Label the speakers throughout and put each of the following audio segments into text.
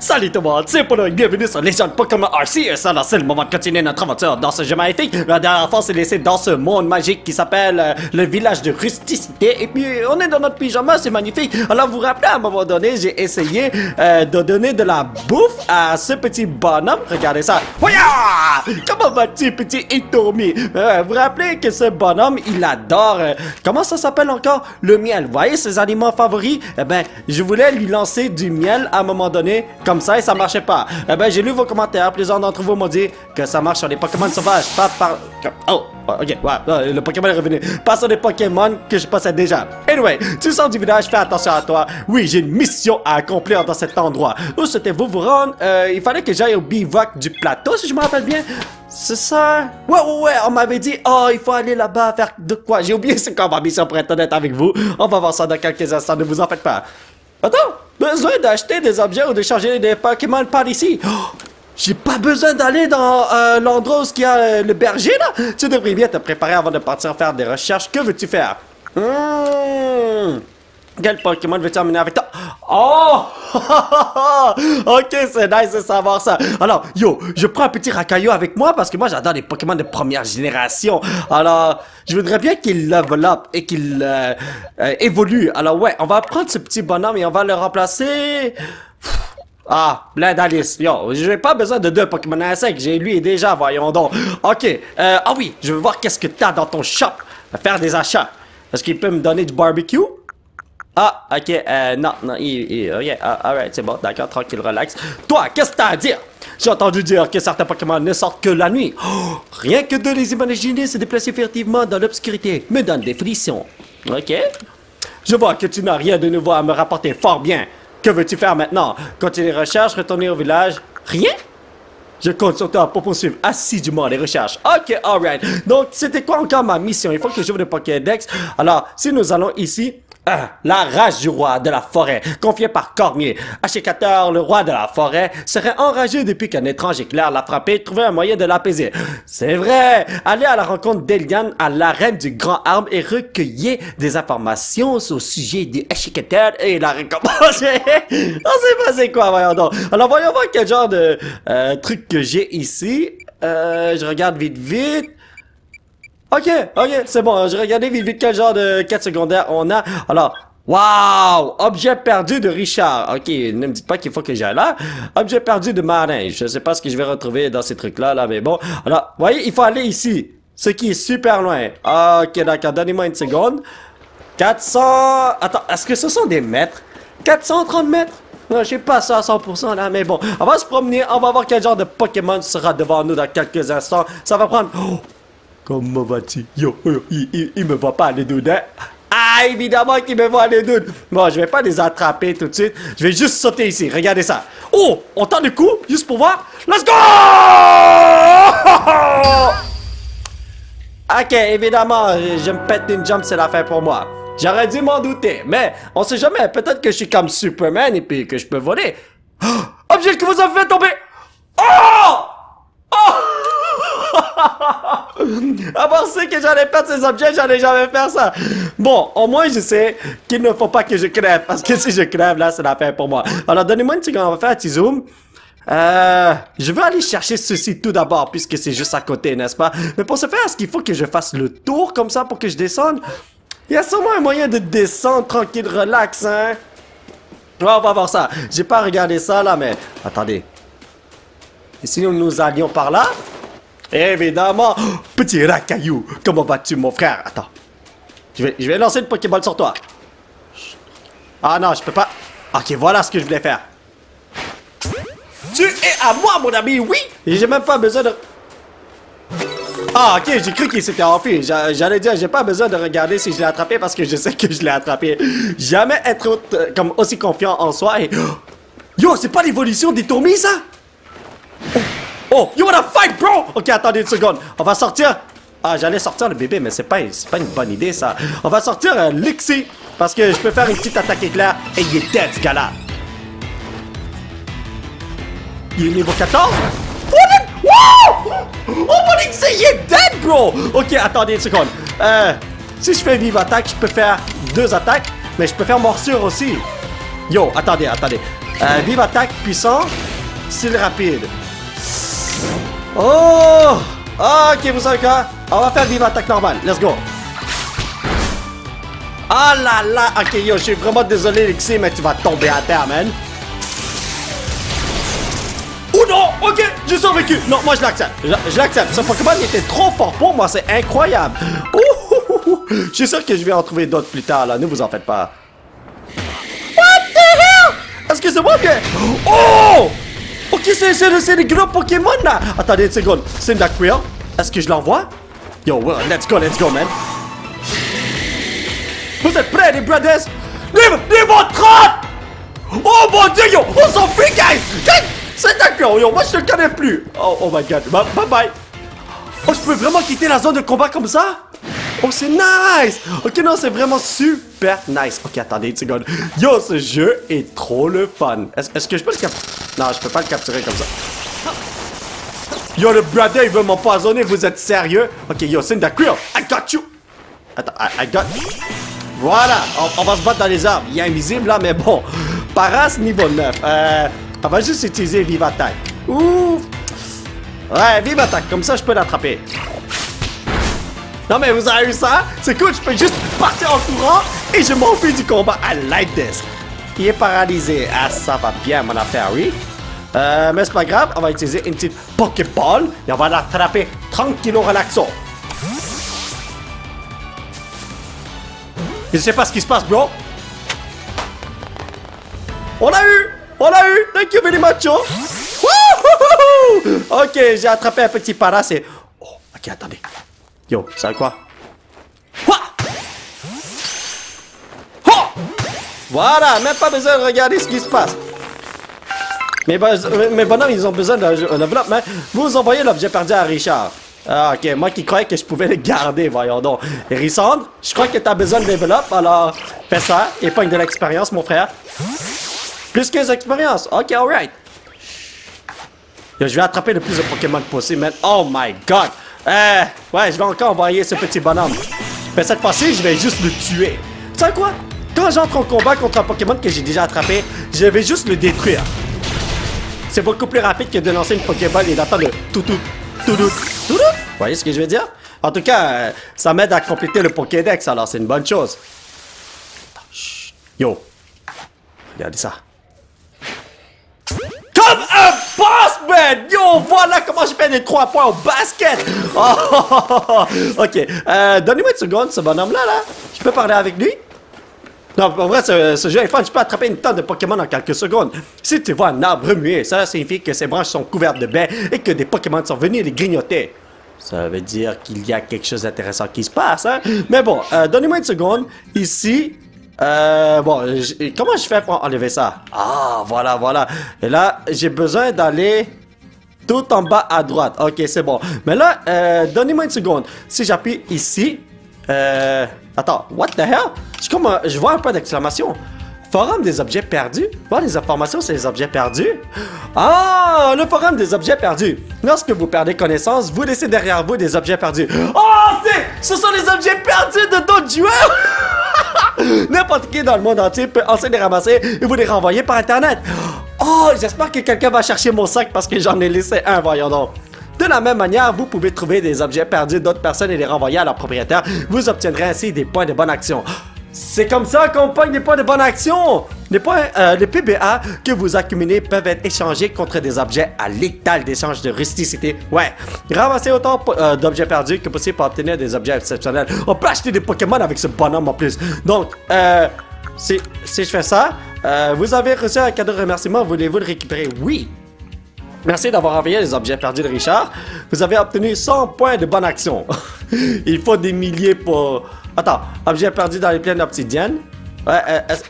Speaker 1: Salut tout le monde, c'est Polo et bienvenue sur Légende Pokémon RC. Et ça, là, c'est le moment de continuer notre aventure dans ce jeu magnifique. La dernière fois, on s'est laissé dans ce monde magique qui s'appelle le village de rusticité. Et puis, on est dans notre pyjama, c'est magnifique. Alors, vous vous rappelez, à un moment donné, j'ai essayé de donner de la bouffe à ce petit bonhomme. Regardez ça. Voya! Comment vas-tu, petit Itomi? Vous vous rappelez que ce bonhomme, il adore... comment ça s'appelle encore? Le miel. Vous voyez ses aliments favoris? Eh ben, je voulais lui lancer du miel à un moment donné. Comme ça, et ça marchait pas. Eh ben, j'ai lu vos commentaires. Plusieurs d'entre vous m'ont dit que ça marche sur les Pokémon sauvages. Pas par... Oh, ok, ouais, le Pokémon est revenu. Pas sur des Pokémon que je possède déjà. Anyway, tu sors du village, fais attention à toi. Oui, j'ai une mission à accomplir dans cet endroit. Où souhaitez-vous vous rendre? Il fallait que j'aille au bivouac du plateau, si je me rappelle bien. C'est ça? Ouais, on m'avait dit, oh, il faut aller là-bas faire de quoi? J'ai oublié c'est quoi ma mission pour être honnête avec vous. On va voir ça dans quelques instants, ne vous en faites pas. Attends, besoin d'acheter des objets ou de changer des Pokémon par ici? Oh, j'ai pas besoin d'aller dans l'endroit où il y a le berger là? Tu devrais bien te préparer avant de partir faire des recherches. Que veux-tu faire? Quel Pokémon veux-tu emmener avec toi? Oh! Ok, c'est nice de savoir ça. Alors, yo, je prends un petit racaillou avec moi parce que moi j'adore les Pokémon de première génération. Alors, je voudrais bien qu'il level up et qu'il évolue. Alors ouais, on va prendre ce petit bonhomme et on va le remplacer... Ah, Blindalice. Yo, j'ai pas besoin de deux Pokémon insectes. J'ai lui déjà, voyons donc. Ok, ah oui, je veux voir qu'est-ce que t'as dans ton shop. Faire des achats. Est-ce qu'il peut me donner du barbecue? Ah, ok, non, ok, alright, c'est bon, d'accord, tranquille, relax. Toi, qu'est-ce que t'as à dire? J'ai entendu dire que certains Pokémon ne sortent que la nuit. Oh, rien que de les imaginer se déplacer furtivement dans l'obscurité me donne des frissons. Ok. Je vois que tu n'as rien de nouveau à me rapporter fort bien. Que veux-tu faire maintenant? Continuer les recherches, retourner au village? Rien? Je compte sur toi pour poursuivre assidûment les recherches. Ok, alright. Donc, c'était quoi encore ma mission? Il faut que j'ouvre le Pokédex. Alors, si nous allons ici... la rage du roi de la forêt, confié par Cormier. Ashikator, le roi de la forêt, serait enragé depuis qu'un étrange éclair l'a frappé et trouvé un moyen de l'apaiser. C'est vrai! Allez à la rencontre d'Eliane à l'arène du Grand Arbre et recueillez des informations au sujet du Ashikator et la récompenser. On sait pas c'est quoi, voyons donc. Alors voyons voir quel genre de truc que j'ai ici. Je regarde vite. Ok, c'est bon, je regardais vite quel genre de quête secondaire on a. Alors, waouh, objet perdu de Richard. Ok, ne me dites pas qu'il faut que j'aille là. Objet perdu de Marin. Je sais pas ce que je vais retrouver dans ces trucs-là, mais bon. Alors, vous voyez, il faut aller ici. Ce qui est super loin. Ok, d'accord, donnez-moi une seconde. 400... Attends, est-ce que ce sont des mètres? 430 mètres? Non, je sais pas ça à 100% là, mais bon. On va se promener, on va voir quel genre de Pokémon sera devant nous dans quelques instants. Ça va prendre... Oh, comment vas-tu? Yo, il me voit pas les dudes, hein? Ah, évidemment qu'il me voit les dudes. Bon, je vais pas les attraper tout de suite. Je vais juste sauter ici, regardez ça. Oh, on tente le coup, juste pour voir. Let's go! Ok, évidemment, je me pète une jump, c'est la fin pour moi. J'aurais dû m'en douter, mais on sait jamais. Peut-être que je suis comme Superman et puis que je peux voler. Oh, objet que vous avez fait tomber! Oh! Oh! À penser que j'allais perdre ces objets, j'allais jamais faire ça. Bon, au moins je sais qu'il ne faut pas que je crève, parce que si je crève, là, c'est la fin pour moi. Alors, donnez-moi une seconde, on va faire un petit zoom. Je vais aller chercher ceci tout d'abord, puisque c'est juste à côté, n'est-ce pas? Mais pour ce faire, est-ce qu'il faut que je fasse le tour comme ça pour que je descende? Il y a sûrement un moyen de descendre tranquille, relax, hein? Ouais, on va voir ça. J'ai pas regardé ça, là, mais... Attendez. Et si nous allions par là? Évidemment! Oh, petit racaillou! Comment vas-tu, mon frère? Attends. Je vais lancer une Pokéball sur toi. Ah non, je peux pas. Ok, voilà ce que je voulais faire. Tu es à moi, mon ami, oui! Et j'ai même pas besoin de... Ah, ok, j'ai cru qu'il s'était enfui. J'allais dire, j'ai pas besoin de regarder si je l'ai attrapé parce que je sais que je l'ai attrapé. Jamais être comme aussi confiant en soi et... Yo, c'est pas l'évolution des tourmis, ça? Oh, you wanna fight, bro? Ok, attendez une seconde. On va sortir... Ah, j'allais sortir le bébé, mais c'est pas une bonne idée, ça. On va sortir Lixie, parce que je peux faire une petite attaque éclair. Et il est dead, ce gars-là. Il est niveau 14? Wow! Oh, mon Lixie, il est dead, bro! Ok, attendez une seconde. Si je fais vive attaque, je peux faire 2 attaques, mais je peux faire morsure aussi. Yo, attendez. Vive attaque puissant. Style rapide. Oh! Ok, vous savez quoi? On va faire vive attaque normale. Let's go. Ah là là. Ok, yo, je suis vraiment désolé, Lexi, mais tu vas tomber à terre, man. Oh non! Ok, j'ai survécu. Non, moi je l'accepte. Je l'accepte. Ce Pokémon était trop fort pour moi. C'est incroyable. Je suis sûr que je vais en trouver d'autres plus tard, là. Ne vous en faites pas. What the hell? Excusez-moi bien. Oh! Ok, c'est des gros Pokémon, là. Attendez une seconde. Cyndaquil. Est-ce que je l'envoie? Yo, well, let's go, man. Vous êtes prêts, les brothers? Les votre Oh mon dieu, yo! On s'en fout, guys! Cyndaquil, yo, moi je te connais plus. Oh my god. Bye bye. Oh, je peux vraiment quitter la zone de combat comme ça? Oh, c'est nice! Ok, non, c'est vraiment super nice. Ok, attendez une seconde. Yo, ce jeu est trop le fun. Est-ce que je peux le capturer? Non, je peux pas le capturer comme ça. Yo, le brother, il veut m'empoisonner. Vous êtes sérieux? Ok, yo, Cyndaquil, I got you. Attends, I got... Voilà, on va se battre dans les arbres. Il est invisible, là, mais bon. Paras, niveau 9. On va juste utiliser Vive Attaque. Ouf! Ouais, Vive Attaque, comme ça, je peux l'attraper. Non mais vous avez eu ça? C'est cool, je peux juste partir en courant et je m'enfuis du combat. I like this. Il est paralysé. Ah, ça va bien mon affaire, oui. Mais c'est pas grave, on va utiliser une petite Pokéball et on va l'attraper tranquillo relaxo. Je sais pas ce qui se passe, bro. On l'a eu! Thank you very much, yo. Ok, j'ai attrapé un petit Paras et... Oh, ok, attendez. Yo, c'est quoi? Voilà, même pas besoin de regarder ce qui se passe. Mes bonhommes, ils ont besoin d'un enveloppe, mais vous envoyez l'objet perdu à Richard. Ah, ok, moi qui croyais que je pouvais le garder, voyons donc. Hérissandre, je crois que t'as besoin de l'enveloppe, alors fais ça et pogne de l'expérience, mon frère. Plus 15 expériences, ok, alright. Yo, je vais attraper le plus de Pokémon possible, man. Oh my god. Ouais, je vais encore envoyer ce petit bonhomme. Mais cette fois-ci, je vais juste le tuer. Tu sais quoi? Quand j'entre en combat contre un Pokémon que j'ai déjà attrapé, je vais juste le détruire. C'est beaucoup plus rapide que de lancer une Pokéball et d'attendre le tout. Vous voyez ce que je veux dire? En tout cas, ça m'aide à compléter le Pokédex, alors c'est une bonne chose. Chut. Yo. Regardez ça. Comme un boss, man! Yo, voilà comment je fais des 3 points au basket! Ok, donnez-moi une seconde, ce bonhomme-là, là. Je peux parler avec lui? Non, en vrai, ce jeu est fun. Je peux attraper une tonne de Pokémon en quelques secondes. Si tu vois un arbre remuer, ça signifie que ses branches sont couvertes de baies et que des Pokémon sont venus les grignoter. Ça veut dire qu'il y a quelque chose d'intéressant qui se passe, hein? Mais bon, donnez-moi une seconde. Ici... bon, comment je fais pour enlever ça? Ah, voilà. Et là, j'ai besoin d'aller tout en bas à droite. Ok, c'est bon. Mais là, donnez-moi une seconde. Si j'appuie ici... Attends, what the hell? Je vois un point d'exclamation. Forum des objets perdus? Voir les informations sur les objets perdus? Ah, le forum des objets perdus. Lorsque vous perdez connaissance, vous laissez derrière vous des objets perdus. Oh, ce sont les objets perdus de d'autres joueurs! N'importe qui dans le monde entier peut essayer de les ramasser et vous les renvoyer par Internet. Oh, j'espère que quelqu'un va chercher mon sac parce que j'en ai laissé un, voyons donc. De la même manière, vous pouvez trouver des objets perdus d'autres personnes et les renvoyer à leur propriétaire. Vous obtiendrez ainsi des points de bonne action. C'est comme ça qu'on pogne des points de bonne action. Les PBA que vous accumulez peuvent être échangés contre des objets à l'étal d'échange de rusticité. Ouais, ramassez autant d'objets perdus que possible pour obtenir des objets exceptionnels. On peut acheter des Pokémon avec ce bonhomme en plus. Donc, si je fais ça, vous avez reçu un cadeau de remerciement. Voulez-vous le récupérer? Oui. Merci d'avoir envoyé les objets perdus de Richard. Vous avez obtenu 100 points de bonne action. Il faut des milliers pour... Attends, objets perdus dans les plaines d'obsidienne. Ouais,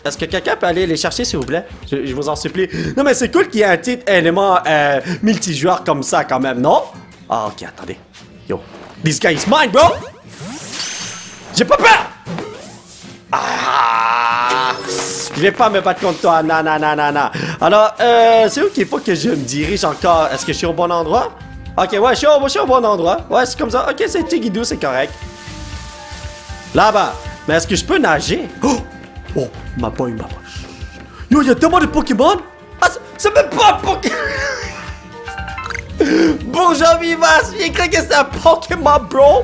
Speaker 1: est-ce que quelqu'un peut aller les chercher, s'il vous plaît? Je vous en supplie. Non, mais c'est cool qu'il y ait un petit élément multijoueur comme ça, quand même, non? Ah, ok, attendez. Yo, this guy is mine, bro! J'ai pas peur! Ah! Je vais pas me battre contre toi, non. Alors, c'est où qu'il faut que je me dirige encore? Est-ce que je suis au bon endroit? Ok, ouais, je suis au bon endroit. Ouais, c'est comme ça. Ok, c'est Tigidou, c'est correct. Là-bas. Mais est-ce que je peux nager? Oh, ma boy. Yo, il y a tellement de Pokémon! C'est même pas un Pokémon! Bonjour Vivas! J'ai cru que c'était un Pokémon, bro!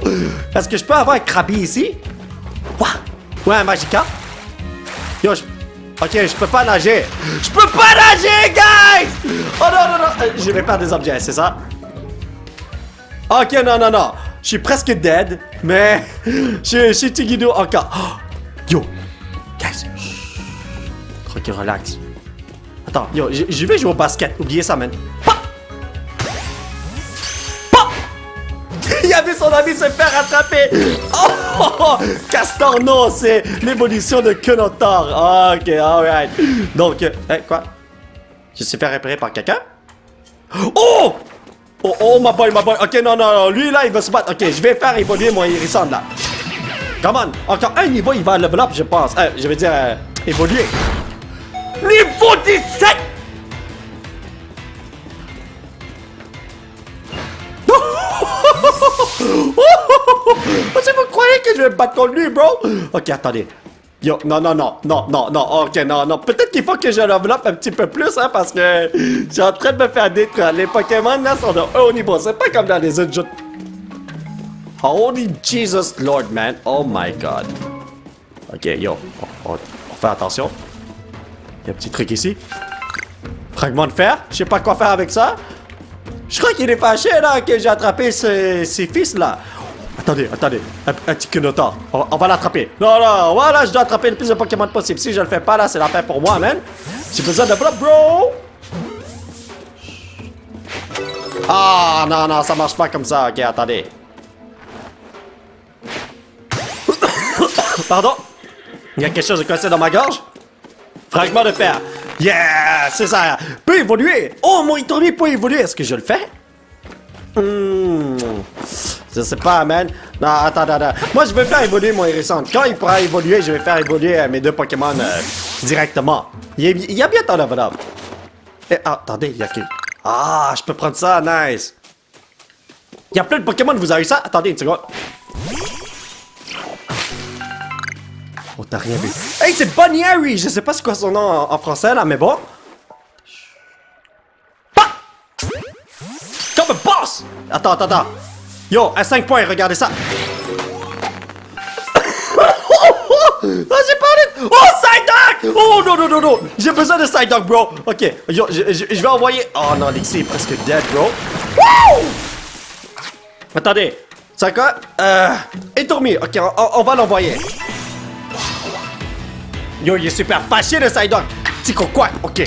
Speaker 1: Est-ce que je peux avoir un Krabi ici? Quoi? Ouais, un Magikarp? Yo, ok, je peux pas nager! Je peux pas nager, guys! Oh non, non, non! Je vais perdre des objets, c'est ça? Ok, non, non, non! Je suis presque dead, mais je suis Tigidou encore. Oh, yo! Guys! Ok, relax. Attends, yo, je vais jouer au basket. Oubliez ça, man. Pop! Pop! Il a vu son ami se faire attraper. Oh! Castor, non, c'est l'évolution de Kenotor. Ok, alright. Donc, quoi? Je suis fait repérer par quelqu'un? Oh! Oh, oh, my boy, my boy. Ok, non, non, non. Lui, là, il va se battre. Ok, je vais faire évoluer mon Hérissant, là. Come on. Encore un niveau, il va level up, je pense. Je vais dire, évoluer. Niveau 17! Vous croyez que je vais me battre contre lui, bro? Ok, attendez. Yo, non, non, non, non, non, non, ok, non, non. Peut-être qu'il faut que je développe un petit peu plus, hein, parce que je suis en train de me faire détruire. Les Pokémon, là, sont de haut niveau. C'est pas comme dans les autres jeux. Holy Jesus Lord, man. Oh my God. Ok, yo, on fait attention. Il y a un petit truc ici. Fragment de fer. Je sais pas quoi faire avec ça. Je crois qu'il est fâché, là, que j'ai attrapé ses fils, là. Attendez, attendez. Un petit Kenotor. On va l'attraper. Non, non, voilà, je dois attraper le plus de Pokémon possible. Si je le fais pas, là, c'est la fin pour moi, man. J'ai besoin de bloc, bro. Ah, non, non, ça marche pas comme ça. Ok, attendez. Pardon. Il y a quelque chose de coincé dans ma gorge. Fragment de fer. Yeah, c'est ça. Peut évoluer. Oh, mon Hitomi peut évoluer. Est-ce que je le fais? Je sais pas, man. Non, attends, attends. Moi, je vais faire évoluer mon Hérissant. Quand il pourra évoluer, je vais faire évoluer mes deux Pokémon directement. Il y a bien ton level up. Attendez, il y a qui? Ah, je peux prendre ça, nice. Il y a plein de Pokémon, vous avez eu ça? Attendez une seconde. Oh, t'as rien vu. Hey, c'est Bonnie Harry! Je sais pas c'est quoi son nom en français, là, mais bon. Bah! Comme un boss! Attends, attends, attends. Yo, à 5 points, regardez ça. Oh, j'ai parlé. Oh, Psyduck! Oh, non, non, non, non. J'ai besoin de Psyduck, bro. Ok, yo, je vais envoyer... Oh, non, Lexi est presque dead, bro. Wouh! Attendez. C'est quoi? Étourmi. Ok, on va l'envoyer. Yo, il est super fâché, le Psyduck. Tico quoi? Ok.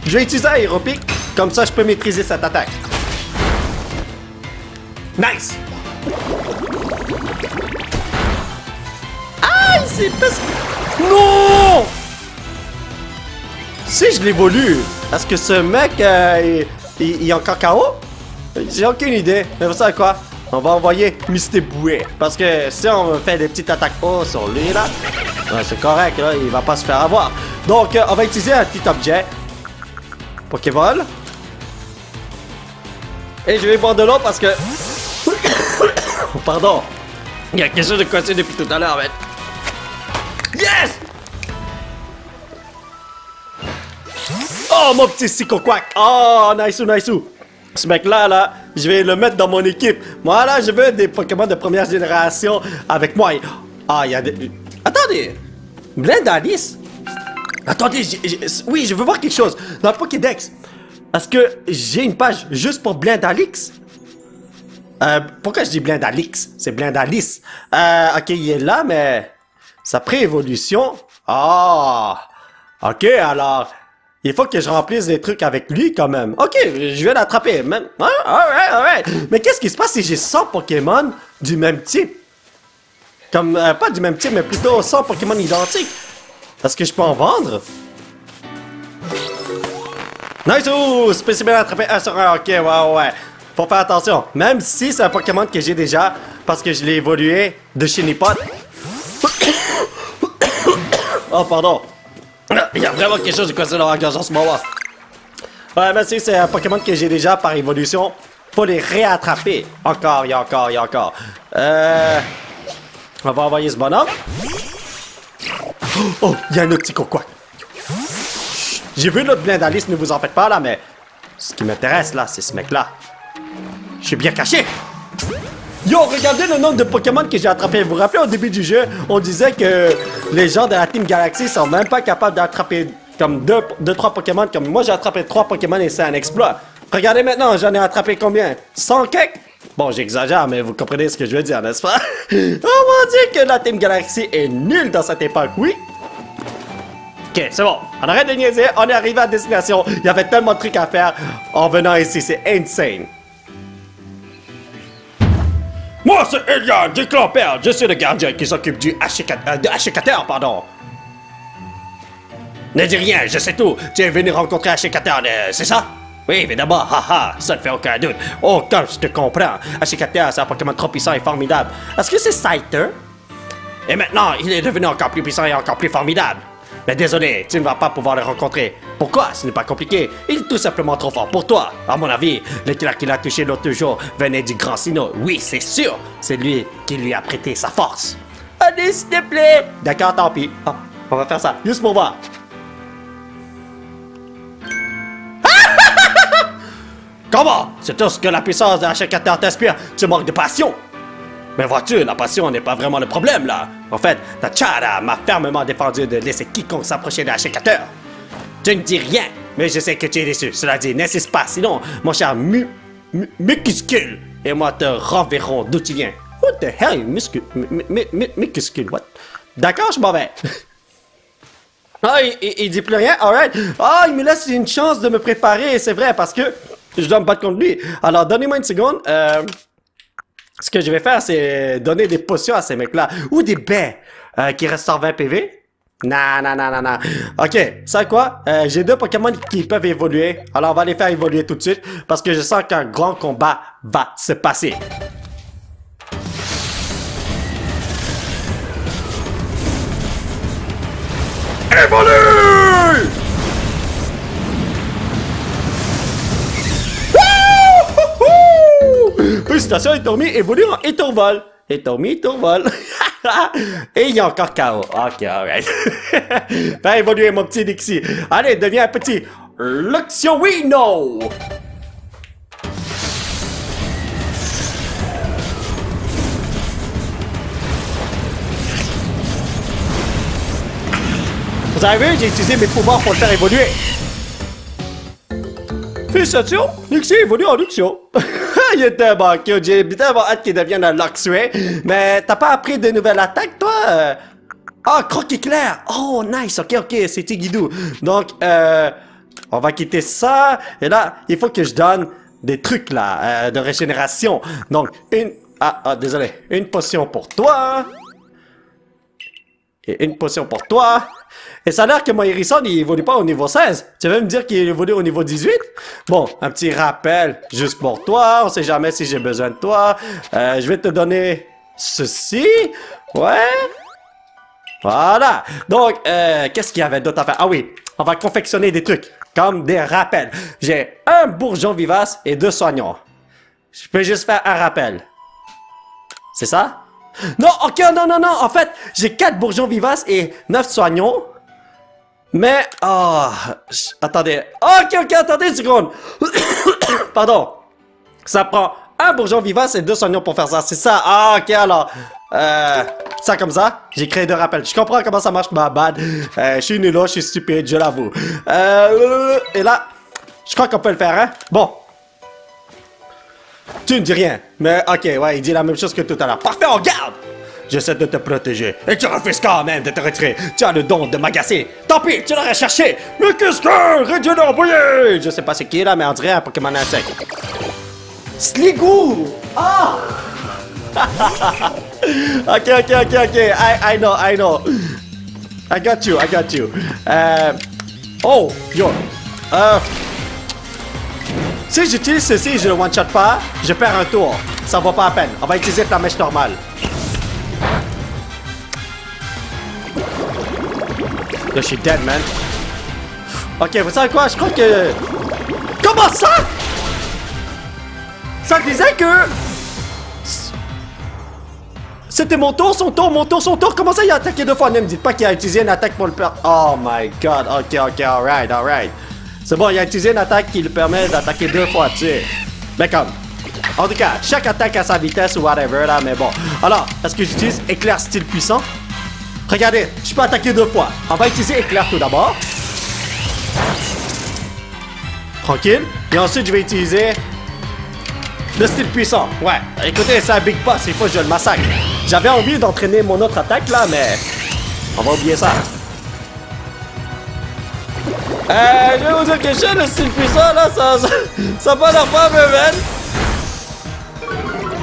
Speaker 1: Je vais utiliser Aéropic. Comme ça, je peux maîtriser cette attaque. Nice! Ah, il s'est passé... Non! Si je l'évolue, est-ce que ce mec, il est encore KO? J'ai aucune idée. Mais vous savez quoi? On va envoyer Mr. Bouet. Parce que si on fait des petites attaques haut sur lui, là, c'est correct, là, il va pas se faire avoir. Donc, on va utiliser un petit objet. Pokéball. Et je vais boire de l'eau parce que... Pardon. Il y a quelque chose de coincé depuis tout à l'heure, mec. Yes! Oh, mon petit Psycho-Quack. Oh, nice ou, nice ou. Ce mec-là, là, je vais le mettre dans mon équipe. Moi, là, je veux des Pokémon de première génération avec moi. Ah, il y a des... Attendez. Blindalice? Attendez, oui, je veux voir quelque chose. Dans le Pokédex, est-ce que j'ai une page juste pour Blindalix? Pourquoi je dis Blindalix? C'est Blindalice. Ok, il est là, mais... Sa pré-évolution... Ah! Ok, alors... Il faut que je remplisse des trucs avec lui, quand même. Ok, je vais l'attraper. Même... Alright, alright. Mais qu'est-ce qui se passe si j'ai 100 Pokémon du même type? Comme... pas du même type, mais plutôt 100 Pokémon identiques. Est-ce que je peux en vendre? Nice! Ouh! Spécimen attrapé 1 sur 1. Ok, ouais. Faut faire attention. Même si c'est un Pokémon que j'ai déjà, parce que je l'ai évolué de chez Nippon. Oh, pardon. Il y a vraiment quelque chose de coincé dans la gorge en ce moment. Ouais, mais si c'est un Pokémon que j'ai déjà par évolution, faut les réattraper. Encore. On va envoyer ce bonhomme. Oh, il y a un autre petit coquois. J'ai vu l'autre blindaliste, ne vous en faites pas, là, mais... Ce qui m'intéresse, là, c'est ce mec-là. Je suis bien caché. Yo, regardez le nombre de Pokémon que j'ai attrapés. Vous vous rappelez, au début du jeu, on disait que les gens de la Team Galaxy sont même pas capables d'attraper comme 2-3 Pokémon. Comme moi, j'ai attrapé 3 Pokémon et c'est un exploit. Regardez maintenant, j'en ai attrapé combien? 100 quelques? Bon, j'exagère, mais vous comprenez ce que je veux dire, n'est-ce pas? Oh mon Dieu, que la Team Galaxy est nulle dans cette époque, oui? Ok, c'est bon. On arrête de niaiser, on est arrivé à destination. Il y avait tellement de trucs à faire en venant ici, c'est insane. Moi, c'est Elian du clan Pearl. Je suis le gardien qui s'occupe du Ashikater, pardon. Ne dis rien, je sais tout. Tu es venu rencontrer Ashikater, c'est ça? Oui, évidemment, haha, ça ne fait aucun doute. Oh, comme je te comprends. Ashikater, c'est un Pokémon trop puissant et formidable. Est-ce que c'est Scyther? Et maintenant, il est devenu encore plus puissant et encore plus formidable. Mais désolé, tu ne vas pas pouvoir le rencontrer. Pourquoi? Ce n'est pas compliqué. Il est tout simplement trop fort pour toi. À mon avis, l'éclair qu'il a touché l'autre jour venait du Grand Sinnoh. Oui, c'est sûr. C'est lui qui lui a prêté sa force. Allez, s'il te plaît. D'accord, tant pis. Oh, on va faire ça, juste pour voir. Comment? C'est tout ce que la puissance de Ashikater t'inspire. Tu manques de passion. Mais vois-tu, la passion n'est pas vraiment le problème, là. En fait, Tachara m'a fermement défendu de laisser quiconque s'approcher de Ashikater. Tu ne dis rien, mais je sais que tu es déçu. Cela dit, n'insiste pas, sinon, mon cher Mucuscule et moi te renverrons d'où tu viens. What the hell, Mucuscule, what? D'accord, je m'en vais. Ah, il dit plus rien, alright. Ah, il me laisse une chance de me préparer, c'est vrai, parce que je dois me battre contre lui. Alors, donnez-moi une seconde. Ce que je vais faire, c'est donner des potions à ces mecs-là. Ou des baies qui restaurent 20 PV. Non. Ok, ça quoi? J'ai 2 Pokémon qui peuvent évoluer. Alors, on va les faire évoluer tout de suite. Parce que je sens qu'un grand combat va se passer. Évolue! Félicitations, Etormi évolue en Etorvol. Etormi, Etorvol. Et il y a encore KO. Ok, alright. Fais évoluer mon petit Dixie. Allez, deviens un petit Luxionino. Vous avez vu, j'ai utilisé mes pouvoirs pour le faire évoluer. Félicitations, Luxio évolue en Luxio. Il est tellement cute, j'ai tellement hâte qu'il devienne un Luxray. Mais t'as pas appris de nouvelles attaques, toi? Ah, croc-éclair! Oh, nice, ok, c'est Tigidou. Donc, on va quitter ça. Et là, il faut que je donne des trucs, là, de régénération. Donc, désolé. Une potion pour toi. Et une potion pour toi. Et ça a l'air que mon Hérisson, il évolue pas au niveau 16. Tu veux me dire qu'il évolue au niveau 18? Bon, un petit rappel juste pour toi. On sait jamais si j'ai besoin de toi. Je vais te donner ceci. Ouais. Voilà. Donc, qu'est-ce qu'il y avait d'autre à faire? Ah oui, on va confectionner des trucs comme des rappels. J'ai un bourgeon vivace et 2 soignants. Je peux juste faire un rappel. C'est ça? Non, ok, non. En fait, j'ai 4 bourgeons vivaces et 9 soignons. Mais, attendez. Ok, attendez une seconde. Pardon. Ça prend un bourgeon vivace et 2 soignons pour faire ça. C'est ça. Ah, ok, alors. Ça comme ça. J'ai créé 2 rappels. Je comprends comment ça marche, ma bad. Je suis nul, je suis stupide, je l'avoue. Et là, je crois qu'on peut le faire, hein. Bon. Tu ne dis rien. Mais, ok, ouais, il dit la même chose que tout à l'heure. Parfait, on garde. J'essaie de te protéger. Et tu refuses quand même de te retirer. Tu as le don de m'agacer. Tant pis, tu l'aurais cherché. Mais qu'est-ce que? Réduit d'embrouiller. Je sais pas c'est qui là, mais on dirait un Pokémon insecte. Sligoo! Ah! Ok. I know. I got you. Oh, yo. Si j'utilise ceci et je le one-shot pas, je perds un tour. Ça vaut pas la peine. On va utiliser la mèche normale. Là, je suis dead, man. Ok, vous savez quoi? Je crois que... Comment ça? Ça disait que... C'était mon tour, son tour, mon tour, son tour. Comment ça, il a attaqué 2 fois? Ne me dites pas qu'il a utilisé une attaque pour le perdre. Oh my god. Ok, alright, alright. C'est bon, il a utilisé une attaque qui lui permet d'attaquer 2 fois, tu sais. Mais comme. En tout cas, chaque attaque a sa vitesse ou whatever, là, mais bon. Alors, est-ce que j'utilise éclair style puissant? Regardez, je peux attaquer 2 fois. On va utiliser éclair tout d'abord. Tranquille. Et ensuite, je vais utiliser le style puissant. Ouais, écoutez, c'est un big boss, il faut que je le massacre. J'avais envie d'entraîner mon autre attaque, là, mais on va oublier ça. Je vais vous dire quelque chose, le style puissant, là, ça va leur pas, man.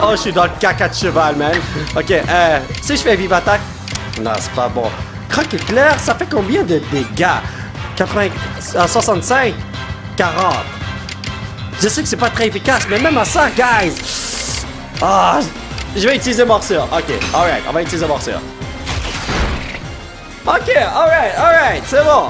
Speaker 1: Oh, je suis dans le caca de cheval, man. Ok, si je fais vive attaque... Non, c'est pas bon. Croc éclair, ça fait combien de dégâts? 65? 40. Je sais que c'est pas très efficace, mais même à ça, guys. Ah, je vais utiliser morsure. Ok, alright, on va utiliser morsure. Ok, alright, c'est bon.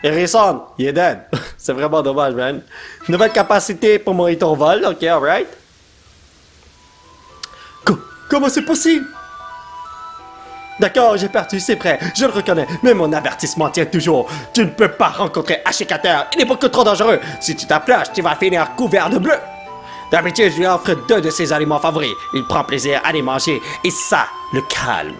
Speaker 1: Harrison, il est dead. C'est vraiment dommage, man. Nouvelle capacité pour mon retour vol. Ok, alright. Comment c'est possible? D'accord, j'ai perdu, c'est vrai, je le reconnais, mais mon avertissement tient toujours. Tu ne peux pas rencontrer Ashikater, il est beaucoup trop dangereux. Si tu t'approches, tu vas finir couvert de bleu. D'habitude, je lui offre 2 de ses aliments favoris. Il prend plaisir à les manger, et ça le calme.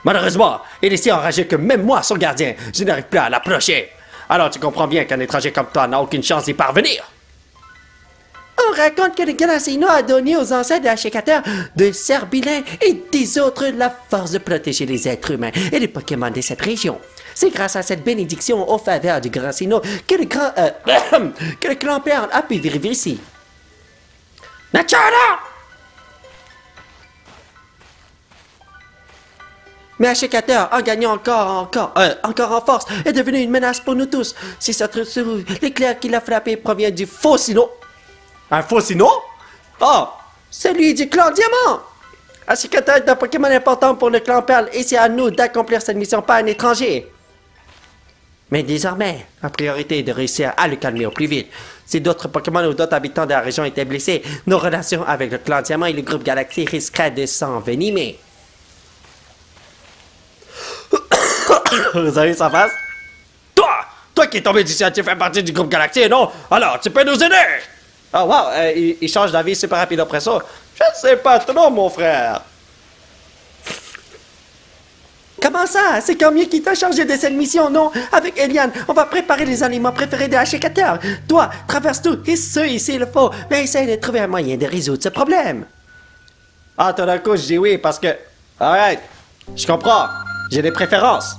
Speaker 1: Malheureusement, il est si enragé que même moi, son gardien, je n'arrive plus à l'approcher. Alors tu comprends bien qu'un étranger comme toi n'a aucune chance d'y parvenir. On raconte que le Gracino a donné aux ancêtres de Ashikater de Cerbilin et des autres la force de protéger les êtres humains et les Pokémon de cette région. C'est grâce à cette bénédiction aux faveurs du Gracino que le clan Perle a pu vivre ici. Nachara! Mais Ashikater, en gagnant encore en force, est devenu une menace pour nous tous. Si ça se trouve, l'éclair qui l'a frappé provient du faux sino. Un faux sino? Oh! Celui du clan Diamant! Ashikater est un Pokémon important pour le clan Perle et c'est à nous d'accomplir cette mission, pas un étranger. Mais désormais, la priorité est de réussir à le calmer au plus vite. Si d'autres Pokémon ou d'autres habitants de la région étaient blessés, nos relations avec le clan Diamant et le groupe Galaxy risqueraient de s'envenimer. Vous avez sa face? Toi qui es tombé d'ici, tu fais partie du groupe Galaxy, non? Alors, tu peux nous aider! Oh wow, il change d'avis super rapide après ça. Je ne sais pas trop, mon frère. Comment ça? C'est Cormier qui t'a chargé de cette mission, non? Avec Eliane, on va préparer les aliments préférés de Ashikater. Toi, traverse tout, et ce, ici, il le faut. Mais essaye de trouver un moyen de résoudre ce problème. Ah, tout d'un coup, je dis oui, parce que... Alright, je comprends. J'ai des préférences.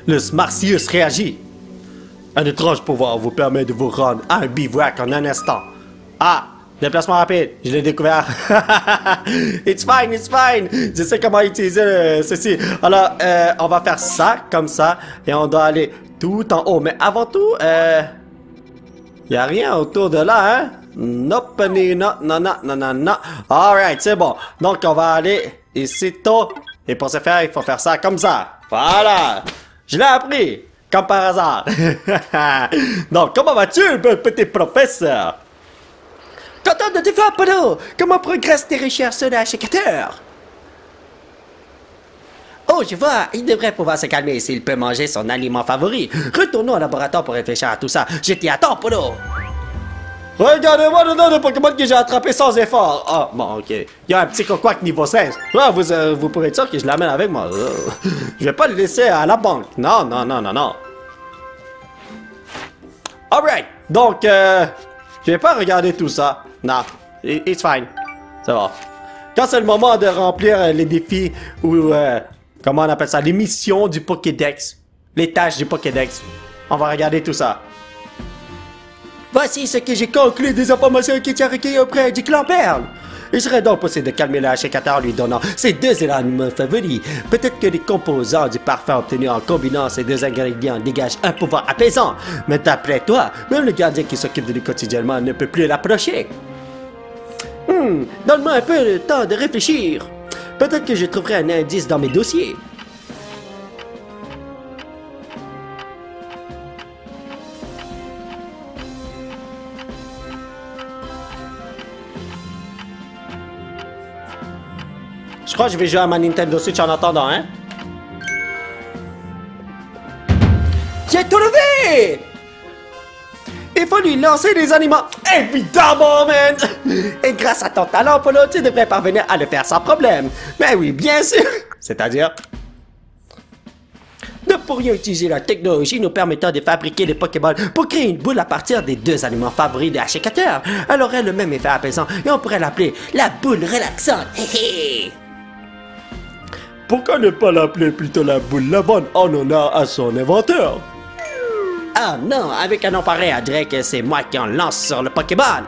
Speaker 1: Le Smarcius réagit. Un étrange pouvoir vous permet de vous rendre à un bivouac en un instant. Ah, déplacement rapide, je l'ai découvert. It's fine. Je sais comment utiliser ceci. Alors, on va faire ça, comme ça, et on doit aller tout en haut. Mais avant tout, y a rien autour de là, hein? Nope, non. Alright, c'est bon. Donc, on va aller ici tôt. Et pour ce faire, il faut faire ça comme ça. Voilà. Je l'ai appris. Comme par hasard. Donc, comment vas-tu, petit professeur? Content de te voir, Polo. Comment progressent tes recherches sur Ashikater? Oh, je vois. Il devrait pouvoir se calmer s'il peut manger son aliment favori. Retournons au laboratoire pour réfléchir à tout ça. Je t'y attends, Polo. Regardez-moi le nom de Pokémon que j'ai attrapé sans effort. Ah, bon, ok. Il y a un petit coquac niveau 16. Ah, vous pourrez être sûr que je l'amène avec moi. Je vais pas le laisser à la banque. Non. Alright. Donc, je vais pas regarder tout ça. Non. It's fine. C'est bon. Quand c'est le moment de remplir les défis ou, comment on appelle ça, les missions du Pokédex, les tâches du Pokédex, on va regarder tout ça. Voici ce que j'ai conclu des informations que tu as recueillies auprès du clan Perle. Il serait donc possible de calmer le Ashikater en lui donnant ses 2 aliments favoris. Peut-être que les composants du parfum obtenus en combinant ces 2 ingrédients dégagent un pouvoir apaisant. Mais d'après toi, même le gardien qui s'occupe de lui quotidiennement ne peut plus l'approcher. Donne-moi un peu le temps de réfléchir. Peut-être que je trouverai un indice dans mes dossiers. crois que je vais jouer à ma Nintendo Switch en attendant, hein. J'ai tout levé! Il faut lui lancer des aliments. Évidemment, man! Et grâce à ton talent, Polo, tu devrais parvenir à le faire sans problème. Mais oui, bien sûr! C'est-à-dire... Nous pourrions utiliser la technologie nous permettant de fabriquer des Pokéballs pour créer une boule à partir des deux aliments favoris des achicateurs. Elle aurait le même effet apaisant et on pourrait l'appeler la boule relaxante. Pourquoi ne pas l'appeler plutôt la boule lavande en honneur à son inventeur? Ah non, avec un nom pareil, on dirait que c'est moi qui en lance sur le Pokéball.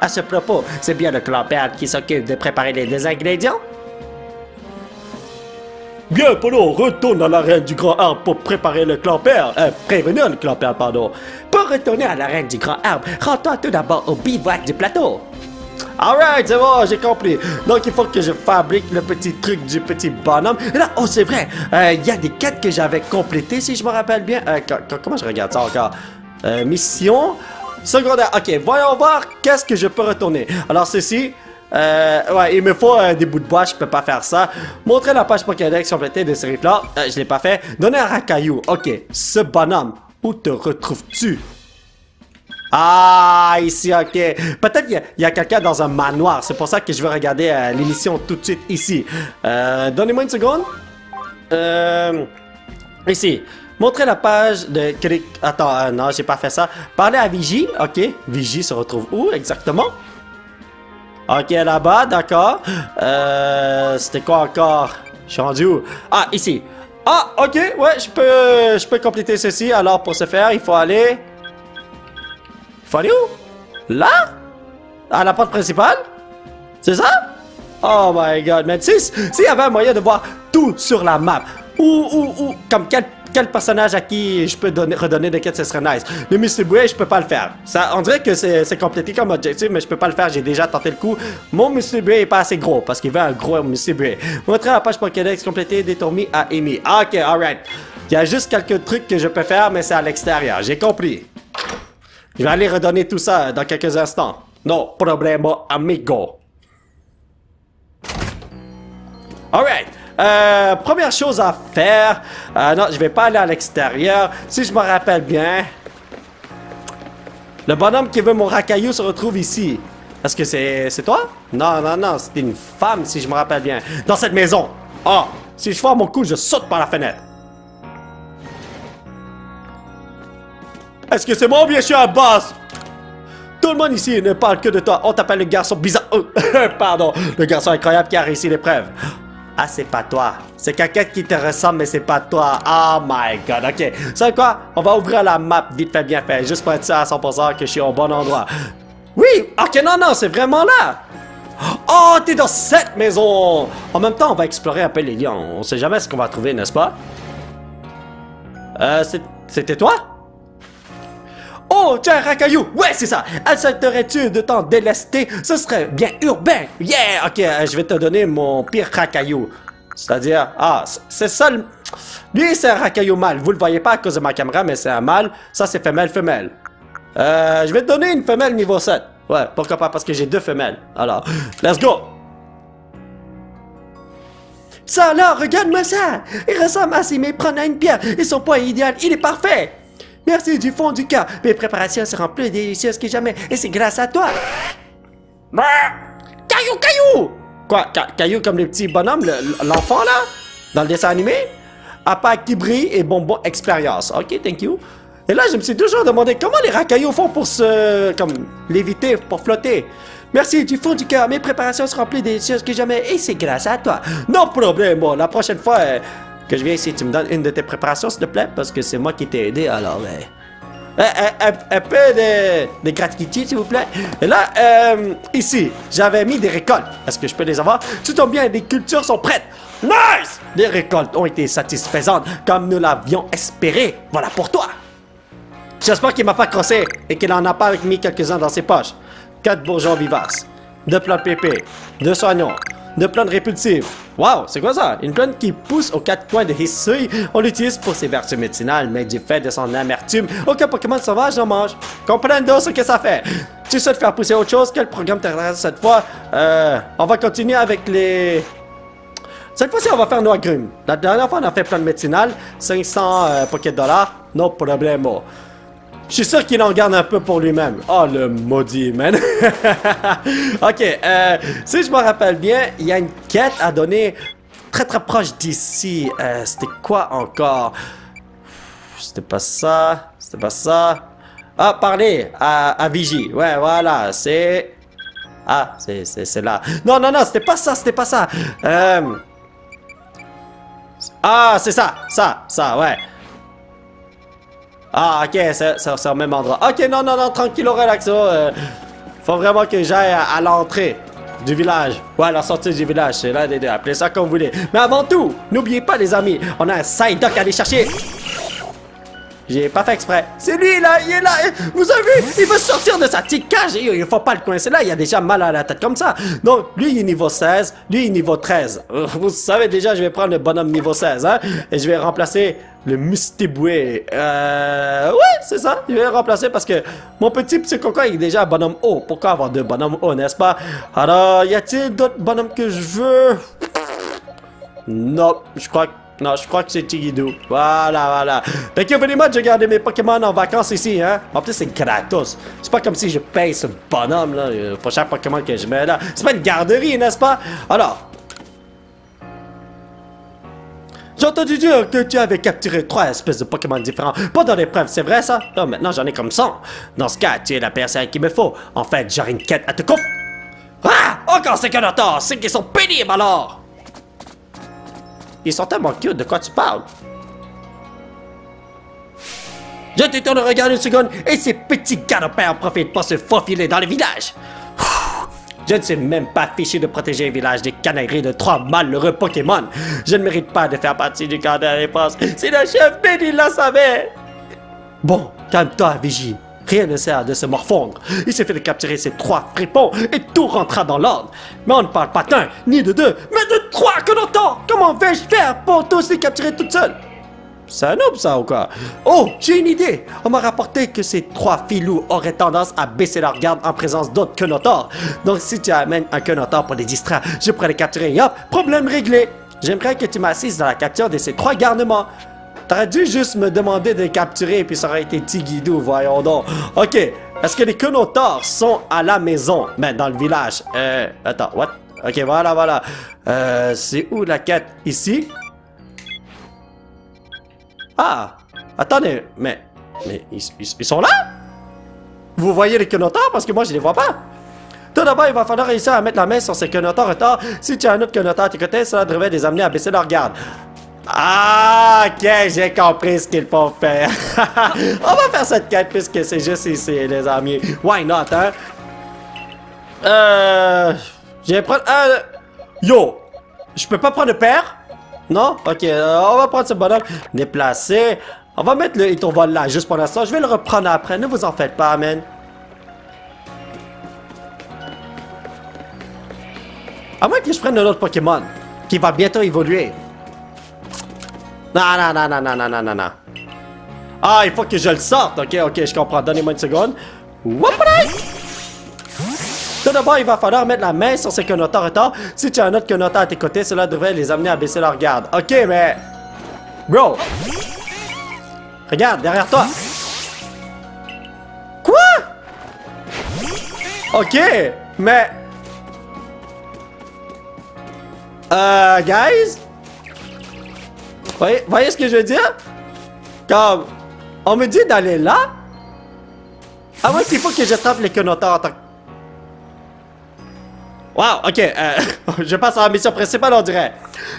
Speaker 1: À ce propos, c'est bien le clan Perd qui s'occupe de préparer les deux ingrédients? Bien, Polo, retourne à l'arène du Grand Arbre pour préparer le clan Perd. Prévenir le clan Perd, pardon. Pour retourner à l'arène du Grand Arbre, rends-toi tout d'abord au bivouac du plateau. Alright, c'est bon, j'ai compris. Donc, il faut que je fabrique le petit truc du petit bonhomme. Et là, oh, c'est vrai, il y a des quêtes que j'avais complétées, si je me rappelle bien. Comment je regarde ça encore? Mission secondaire. Ok, voyons voir qu'est-ce que je peux retourner. Alors, ceci... ouais, il me faut des bouts de bois, je peux pas faire ça. Montrer la page Pokédex complétée de ce riff-là, je l'ai pas fait. Donner un racaillou, ok. Ce bonhomme, où te retrouves-tu? Ah, ici, ok. Peut-être qu'il y a quelqu'un dans un manoir, c'est pour ça que je veux regarder l'émission tout de suite ici. Donnez-moi une seconde. Ici. Montrer la page de... Attends, non, j'ai pas fait ça. Parler à Vigie, ok. Vigie se retrouve où exactement? Ok, là-bas, d'accord. C'était quoi encore? Je suis rendu où? Ah, ici. Ah, ok, ouais, je peux compléter ceci. Alors, pour ce faire, il faut aller... Il faut aller où? Là? À la porte principale? C'est ça? Oh my god, man. S'il y avait un moyen de voir tout sur la map, comme quel personnage à qui je peux redonner des quêtes, ce serait nice. Le Mr. Bouet, je peux pas le faire. Ça, on dirait que c'est complété comme objectif, mais je peux pas le faire, j'ai déjà tenté le coup. Mon Mr. Bouet est pas assez gros, parce qu'il veut un gros Mr. Bouet. Montrer la page Pokédex complétée des tourmis à Amy. Ok, alright. Il y a juste quelques trucs que je peux faire, mais c'est à l'extérieur, j'ai compris. Je vais aller redonner tout ça dans quelques instants. No problemo, amigo. Alright. Première chose à faire. Non, je vais pas aller à l'extérieur. Si je me rappelle bien, le bonhomme qui veut mon racaillou se retrouve ici. Est-ce que c'est toi? Non, non, non, c'était une femme, si je me rappelle bien. Dans cette maison. Ah, si je vois mon coup, je saute par la fenêtre. Est-ce que c'est moi ou bien je suis un boss? Tout le monde ici ne parle que de toi. On t'appelle le garçon bizarre. Pardon, le garçon incroyable qui a réussi l'épreuve. Ah, c'est pas toi. C'est quelqu'un qui te ressemble, mais c'est pas toi. Oh my god, ok. Vous savez quoi? On va ouvrir la map vite fait, bien fait. Juste pour être sûr à 100% que je suis au bon endroit. Oui! Ok, non, non, c'est vraiment là! Oh, t'es dans cette maison! En même temps, on va explorer un peu les lions. On sait jamais ce qu'on va trouver, n'est-ce pas? C'était toi? Oh, tiens, racaillou! Ouais, c'est ça! Accepterais-tu de t'en délester? Ce serait bien urbain! Yeah! Ok, je vais te donner mon pire racaillou. C'est-à-dire... Ah, c'est ça le... Lui, c'est un racaillou mâle. Vous le voyez pas à cause de ma caméra, mais c'est un mâle. Ça, c'est femelle-femelle. Je vais te donner une femelle niveau 7. Ouais, pourquoi pas? Parce que j'ai deux femelles. Alors, let's go! Ça là, regarde-moi ça! Il ressemble à si prendre à une pierre. Et son poids idéal, il est parfait! Merci du fond du cœur. Mes préparations seront plus délicieuses que jamais. Et c'est grâce à toi. Caillou, caillou! Quoi? Caillou comme les petits bonhommes, l'enfant là? Dans le dessin animé? Apac qui brille et bonbon expérience. Ok, thank you. Et là, je me suis toujours demandé comment les racailloux font pour comme, léviter, pour flotter. Merci du fond du cœur. Mes préparations seront plus délicieuses que jamais. Et c'est grâce à toi. Non problème. Bon, la prochaine fois... que je viens ici, tu me donnes une de tes préparations, s'il te plaît, parce que c'est moi qui t'ai aidé, alors... un peu de gratitude, s'il vous plaît. Et là, ici, j'avais mis des récoltes. Est-ce que je peux les avoir? Tu tombes bien, les cultures sont prêtes. Nice! Les récoltes ont été satisfaisantes, comme nous l'avions espéré. Voilà pour toi. J'espère qu'il m'a pas crossé et qu'il en a pas mis quelques-uns dans ses poches. 4 bourgeons vivaces, 2 plantes pépées, 2 soignons, 2 plantes répulsives. Wow, c'est quoi ça? Une plante qui pousse aux 4 coins de Hisui. On l'utilise pour ses vertus médicinales, mais du fait de son amertume, aucun Pokémon sauvage n'en mange. Comprends ce que ça fait. Tu souhaites faire pousser autre chose? Quel programme t'intéresse cette fois? On va continuer avec les Cette fois-ci, on va faire nos agrumes. La dernière fois, on a fait plein de médicinales. 500 pocket dollars. No problemo. Je suis sûr qu'il en garde un peu pour lui-même. Oh, le maudit, man. Ok, si je me rappelle bien, il y a une quête à donner très très proche d'ici. C'était quoi encore? C'était pas ça. C'était pas ça. Ah, parler à Vigie. Ouais, voilà, c'est... Ah, c'est là. Non, non, non, c'était pas ça, c'était pas ça. Ah, c'est ça, ouais. Ah, ok, c'est au même endroit. Ok, non, non, non, tranquille, relaxo. Faut vraiment que j'aille à l'entrée du village. Ouais, la sortie du village, c'est l'un des deux. Appelez ça comme vous voulez. Mais avant tout, n'oubliez pas, les amis, on a un side dock à aller chercher. J'ai pas fait exprès. C'est lui, là, il est là. Vous avez vu, il veut sortir de sa petite cage. Et il faut pas le coincer là, il a déjà mal à la tête comme ça. Donc, lui, il est niveau 16. Lui, il est niveau 13. Vous savez déjà, je vais prendre le bonhomme niveau 16, hein. Et je vais remplacer le Mustiboué. Ouais, c'est ça. Je vais le remplacer parce que mon petit Psychoco il est déjà un bonhomme haut. Pourquoi avoir deux bonhommes hauts, n'est-ce pas? Alors, y a-t-il d'autres bonhommes que je veux? Non, je crois que... Non, je crois que c'est Tigidou. Voilà. Thank you very much, j'ai gardé mes Pokémon en vacances ici, hein. En plus, c'est gratos. C'est pas comme si je paye ce bonhomme, là, pour chaque Pokémon que je mets là. C'est pas une garderie, n'est-ce pas? Alors... J'ai entendu dire que tu avais capturé 3 espèces de Pokémon différents pendant l'épreuve, c'est vrai ça? Non, maintenant j'en ai comme 100. Dans ce cas, tu es la personne qu'il me faut. En fait, j'aurai une quête à te confier. Ah! Encore ces canards! C'est qu'ils sont pénibles alors! Ils sont tellement cute, de quoi tu parles? Je te tourne le regard une seconde et ces petits galopins en profitent pour se faufiler dans le village. Je ne suis même pas fichu de protéger le village des canailleries de 3 malheureux Pokémon. Je ne mérite pas de faire partie du cadre de la défense. Si le chef Benny la savait. Bon, calme-toi, Vigie. Rien ne sert de se morfondre. Il suffit de capturer ces 3 fripons et tout rentrera dans l'ordre. Mais on ne parle pas d'un, ni de 2, mais de 3 que l'on. Comment vais-je faire pour tous les capturer toute seule? C'est un noob ça ou quoi? Oh, j'ai une idée. On m'a rapporté que ces 3 filous auraient tendance à baisser leur garde en présence d'autres Quenotors. Donc si tu amènes un Quenotor pour les distraire, je pourrais les capturer et hop, problème réglé. J'aimerais que tu m'assistes dans la capture de ces 3 garnements. T'aurais dû juste me demander de les capturer et puis ça aurait été Tigidou, voyons donc. Ok, est-ce que les Quenotors sont à la maison? Mais dans le village. Attends, what? Ok, voilà. C'est où la quête? Ici? Ah! Attendez, mais ils sont là? Vous voyez les Quenotors? Parce que moi, je les vois pas. Tout d'abord, il va falloir réussir à mettre la main sur ces Quenotors retard. Si tu as un autre Quenotor à tes côtés, cela devrait les amener à baisser leur garde. Ah, ok, j'ai compris ce qu'il faut faire. On va faire cette quête puisque c'est juste ici, les amis. Why not, hein? Je vais prendre... Yo! Je peux pas prendre le père? Non? Ok, on va prendre ce bonhomme. Déplacer. On va mettre le Hitovol là, juste pour l'instant. Je vais le reprendre après, ne vous en faites pas, man. À moins que je prenne un autre Pokémon, qui va bientôt évoluer. Non. Ah, il faut que je le sorte. Ok, je comprends. Donnez-moi une seconde. Whoopalai! Tout d'abord, il va falloir mettre la main sur ces Quenotors retard. Si tu as un autre Quenotor à tes côtés, cela devrait les amener à baisser leur garde. Ok, mais... Bro! Regarde, derrière toi! Quoi? Ok, mais... Guys? Voyez ce que je veux dire? Comme... On me dit d'aller là? Ah ouais, qu'il faut que j'attrape les Quenotors en tant que... Wow, ok, je passe à la mission principale, on dirait.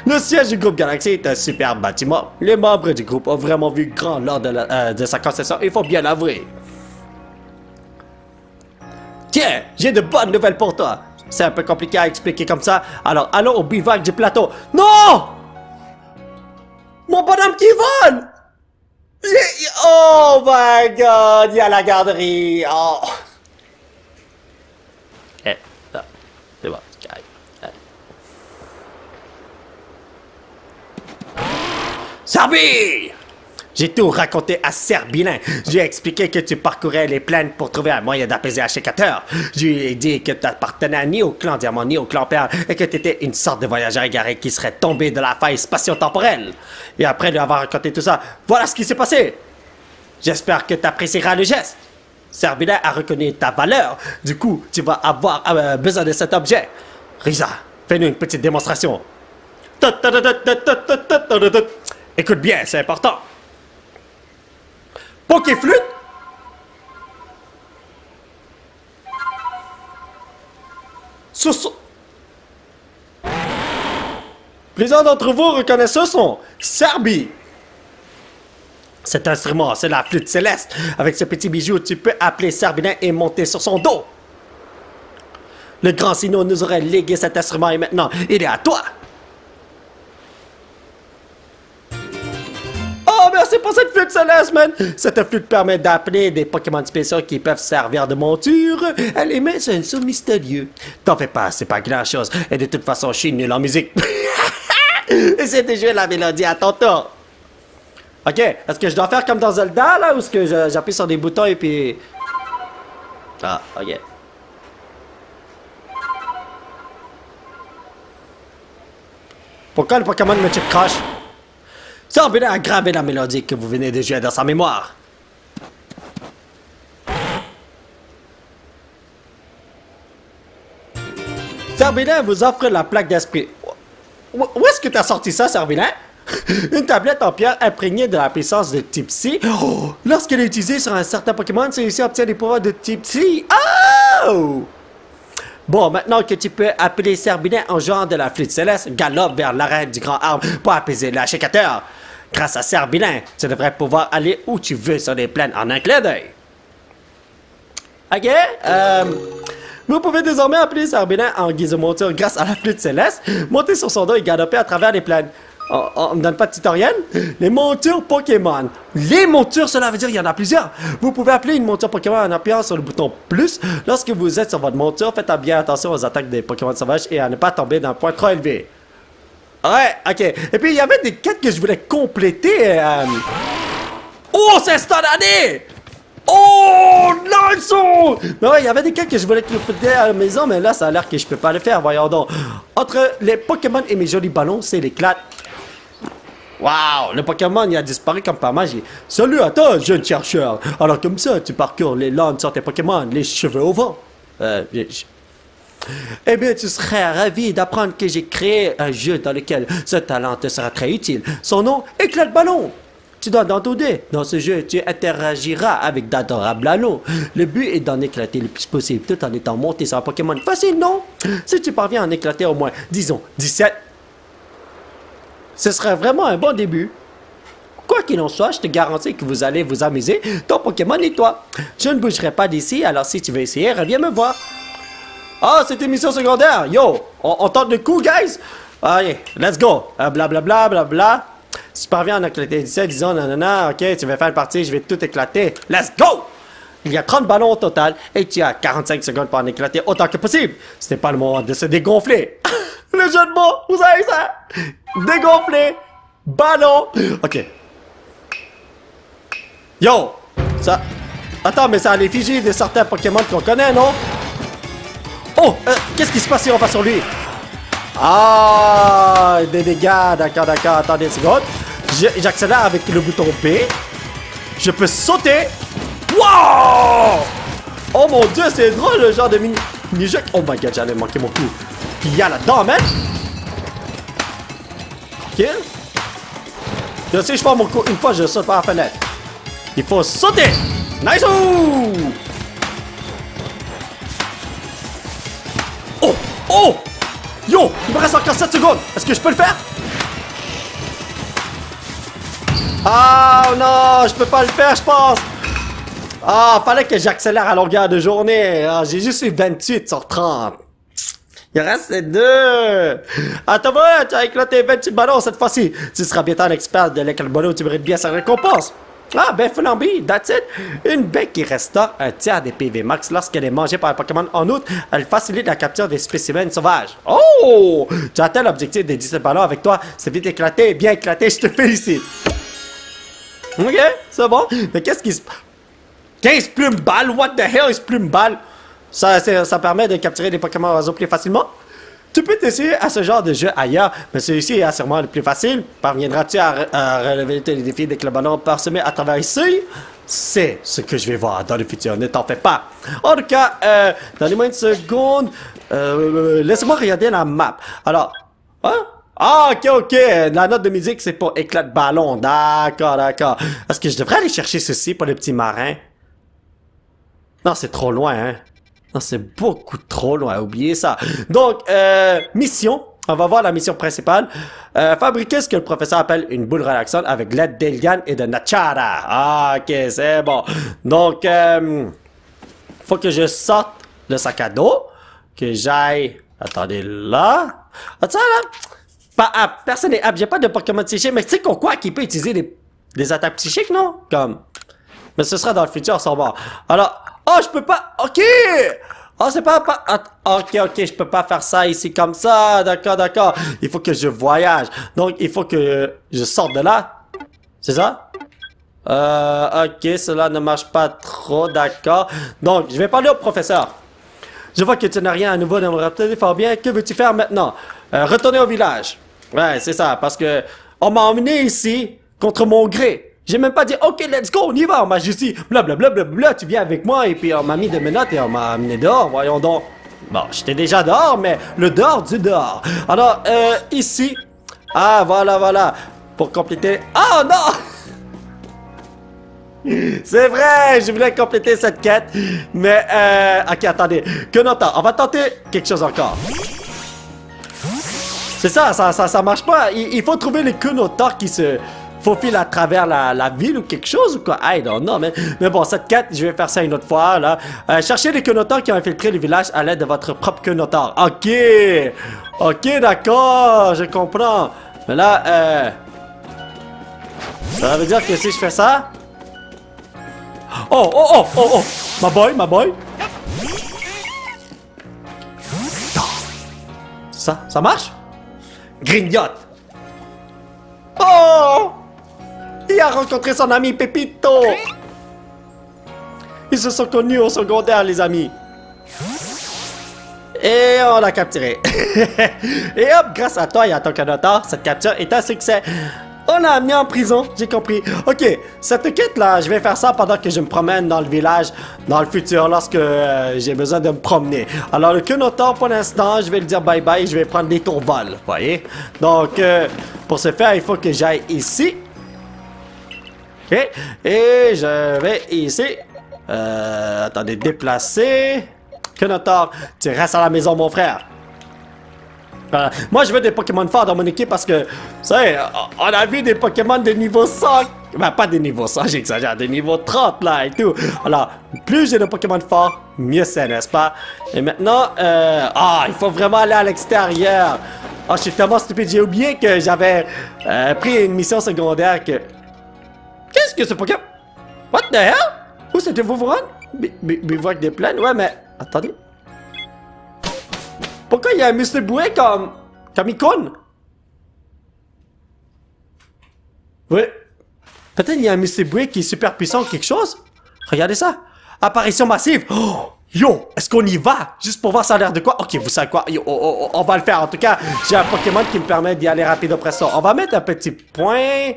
Speaker 1: Le siège du groupe Galaxy est un superbe bâtiment. Les membres du groupe ont vraiment vu grand lors de sa conception, il faut bien l'avouer. Tiens, j'ai de bonnes nouvelles pour toi. C'est un peu compliqué à expliquer comme ça, alors allons au bivouac du plateau. Non! Mon bonhomme qui vole! Oh my god, il y a la garderie. Oh. C'est bon, Sarbi! J'ai tout raconté à Serbilin. Je lui ai expliqué que tu parcourais les plaines pour trouver un moyen d'apaiser un sécateur. Je lui ai dit que tu n'appartenais ni au clan Diamant ni au clan Perle et que tu étais une sorte de voyageur égaré qui serait tombé de la faille spatio-temporelle. Et après lui avoir raconté tout ça, voilà ce qui s'est passé. J'espère que tu apprécieras le geste. Serbilin a reconnu ta valeur. Du coup, tu vas avoir besoin de cet objet. Risa, fais-nous une petite démonstration. Écoute bien, c'est important. Pokéflûte? Plusieurs d'entre vous reconnaissent ce son. Serbi. Cet instrument, c'est la flûte céleste. Avec ce petit bijou, tu peux appeler Serbilin et monter sur son dos. Le grand Sino nous aurait légué cet instrument et maintenant, il est à toi. Oh, merci pour cette flûte céleste, man! Cette flûte permet d'appeler des Pokémon spéciaux qui peuvent servir de monture. Elle émet un son mystérieux. T'en fais pas, c'est pas grand-chose. Et de toute façon, je suis nul en musique. Essaie de jouer la mélodie à ton tour. Ok, est-ce que je dois faire comme dans Zelda, là, ou est-ce que j'appuie sur des boutons et puis... Ah, ok. Pourquoi le Pokémon me check crash? Serbilin a gravé la mélodie que vous venez de jouer dans sa mémoire. Serbilin vous offre la plaque d'esprit. Où est-ce que tu as sorti ça, Serbilin? Une tablette en pierre imprégnée de la puissance de type C. Oh, lorsqu'elle est utilisée sur un certain Pokémon, celui-ci obtient des pouvoirs de type C. Oh! Bon, maintenant que tu peux appeler Serbilin en jouant de la flûte céleste, galope vers l'arène du grand arbre pour apaiser l'achecateur. Grâce à Serbilin, tu devrais pouvoir aller où tu veux sur les plaines en un clin d'œil. Ok, vous pouvez désormais appeler Serbilin en guise de monture grâce à la flûte céleste, monter sur son dos et galoper à travers les plaines. On me donne pas de tutoriel? Les montures Pokémon. Les montures, cela veut dire qu'il y en a plusieurs. Vous pouvez appeler une monture Pokémon en appuyant sur le bouton plus. Lorsque vous êtes sur votre monture, faites bien attention aux attaques des Pokémon sauvages et à ne pas tomber d'un point trop élevé. Ouais, ok. Et puis, il y avait des quêtes que je voulais compléter. Oh, c'est instantané! Oh, nice! Mais ouais, il y avait des quêtes que je voulais compléter à la maison, mais là, ça a l'air que je peux pas le faire. Voyons donc. Entre les Pokémon et mes jolis ballons, c'est l'éclat. Waouh, le Pokémon, il a disparu comme par magie. Salut à toi, jeune chercheur. Alors comme ça, tu parcours les landes sur tes Pokémon, les cheveux au vent. Eh bien, tu serais ravi d'apprendre que j'ai créé un jeu dans lequel ce talent te sera très utile. Son nom, Éclat de Ballon. Tu dois t'entourer. Dans ce jeu, tu interagiras avec d'adorables ballons. Le but est d'en éclater le plus possible tout en étant monté sur un Pokémon facile, non? Si tu parviens à en éclater au moins, disons, 17, ce serait vraiment un bon début. Quoi qu'il en soit, je te garantis que vous allez vous amuser, ton Pokémon et toi. Je ne bougerai pas d'ici, alors si tu veux essayer, reviens me voir. Ah, c'est une mission secondaire. Yo, on tente le coup, guys. Allez, let's go. Blablabla, blabla. Si tu parviens à en éclater 17, disons, nanana, ok, tu vas faire une partie, je vais tout éclater. Let's go! Il y a 30 ballons au total et tu as 45 secondes pour en éclater autant que possible. Ce n'est pas le moment de se dégonfler. Le jeu de mots, vous savez ça? Dégonfler, ballon. Ok. Yo, ça... Attends, mais ça a l'effigie de certains Pokémon qu'on connaît, non? Oh, qu'est-ce qui se passe si on va sur lui? Ah, des dégâts, d'accord, attendez une seconde. J'accélère avec le bouton B. Je peux sauter. Wow! Oh mon dieu, c'est drôle le genre de mini-jeu. Oh my god, j'allais manquer mon coup. Il y a là-dedans, man. Ok. Je sais, je fais mon coup une fois, je saute par la fenêtre. Il faut sauter. Nice! Oh! Oh! Yo! Il me reste encore 7 secondes. Est-ce que je peux le faire? Ah non, je peux pas le faire, je pense. Ah, fallait que j'accélère à longueur de journée. Ah, j'ai juste eu 28 sur 30. Il reste 2. Attends, tu as éclaté 28 ballons cette fois-ci. Tu seras bientôt un expert de l'école ballon, tu mérites bien sa récompense. Ah, ben Flamby, that's it. Une baie qui restaure un tiers des PV max lorsqu'elle est mangée par un Pokémon. En outre, elle facilite la capture des spécimens sauvages. Oh! Tu as atteint l'objectif des 17 ballons avec toi. C'est vite éclaté, bien éclaté, je te félicite. Ok, c'est bon. Mais qu'est-ce qui se... 15 plumes balles? What the hell is plume balle? Ça permet de capturer des Pokémon oiseaux plus facilement. Tu peux t'essayer à ce genre de jeu ailleurs, mais celui-ci est sûrement le plus facile. Parviendras-tu à relever les défis dès que le ballon parsemé à travers ici? C'est ce que je vais voir dans le futur, ne t'en fais pas. En tout cas, donnez-moi une seconde. Laissez-moi regarder la map. Alors, hein? Ah, ok. La note de musique, c'est pour éclat de ballon. D'accord. Est-ce que je devrais aller chercher ceci pour les petits marins? Non, c'est trop loin, hein? Non, c'est beaucoup trop loin, oubliez ça. Donc, mission. On va voir la mission principale. Fabriquer ce que le professeur appelle une boule relaxante avec l'aide d'Elian et de Nachara. Ah, ok, c'est bon. Donc, faut que je sorte le sac à dos. Que j'aille... Attendez, là. Attends, là. Pas apte. Personne n'est apte. J'ai pas de Pokémon psychique. Mais tu sais quoi qui peut utiliser des attaques psychiques, non? Comme... Mais ce sera dans le futur, sans voir. Alors... Oh, je peux pas... Ok! Oh, c'est pas... Ok, je peux pas faire ça ici comme ça. D'accord. Il faut que je voyage. Donc, il faut que je sorte de là. C'est ça? Ok, cela ne marche pas trop. D'accord. Donc, je vais parler au professeur. Je vois que tu n'as rien à nouveau dans me rappeler fort bien. Que veux-tu faire maintenant? Retourner au village. Ouais, c'est ça. Parce que on m'a emmené ici contre mon gré. J'ai même pas dit, ok, let's go, on y va. On m'a juste dit, blablabla, tu viens avec moi. Et puis on m'a mis des menottes et on m'a amené dehors. Voyons donc. Bon, j'étais déjà dehors, mais le dehors du dehors. Alors, ici. Ah, voilà. Pour compléter... Ah, non! C'est vrai, je voulais compléter cette quête. Mais, ok, attendez. Kenotar, on va tenter quelque chose encore. C'est ça marche pas. Il faut trouver les Kenotar qui se... faufile à travers la ville ou quelque chose ou quoi? I don't know, mais bon, cette quête, je vais faire ça une autre fois, là. Cherchez les Kenotars qui ont infiltré le village à l'aide de votre propre Kenotar. Ok, d'accord, je comprends. Mais là, ça veut dire que si je fais ça... Oh, ma boy. Ça marche? Grignote. Oh! Il a rencontré son ami Pepito. Ils se sont connus au secondaire, les amis. Et on l'a capturé. Et hop, grâce à toi et à ton Kenotar, cette capture est un succès. On l'a amené en prison, j'ai compris. Ok, cette quête-là, je vais faire ça pendant que je me promène dans le village, dans le futur, lorsque j'ai besoin de me promener. Alors, le Kenotar, pour l'instant, je vais le dire bye-bye, je vais prendre des tourvols, vous voyez? Donc, pour ce faire, il faut que j'aille ici. Ok, et je vais ici. Attendez, déplacer. Kenotar, tu restes à la maison, mon frère. Moi, je veux des Pokémon forts dans mon équipe parce que, vous savez, on a vu des Pokémon de niveau 100. Ben, pas des niveaux 100, j'exagère, des niveaux 30 là et tout. Alors, plus j'ai de Pokémon forts, mieux c'est, n'est-ce pas? Et maintenant, il faut vraiment aller à l'extérieur. Je suis tellement stupide, j'ai oublié que j'avais pris une mission secondaire que... Qu'est-ce que ce Pokémon? What the hell? Où c'était-vous vous rendre? Bivouac des plaines? Ouais, mais... Attendez. Pourquoi il y a un Mr. Bouet comme Icône? Oui. Peut-être il y a un Mr. Bouet qui est super puissant ou quelque chose? Regardez ça. Apparition massive. Oh, yo, est-ce qu'on y va? Juste pour voir ça a l'air de quoi? Ok, vous savez quoi? Yo, on va le faire. En tout cas, j'ai un Pokémon qui me permet d'y aller rapide presto. On va mettre un petit point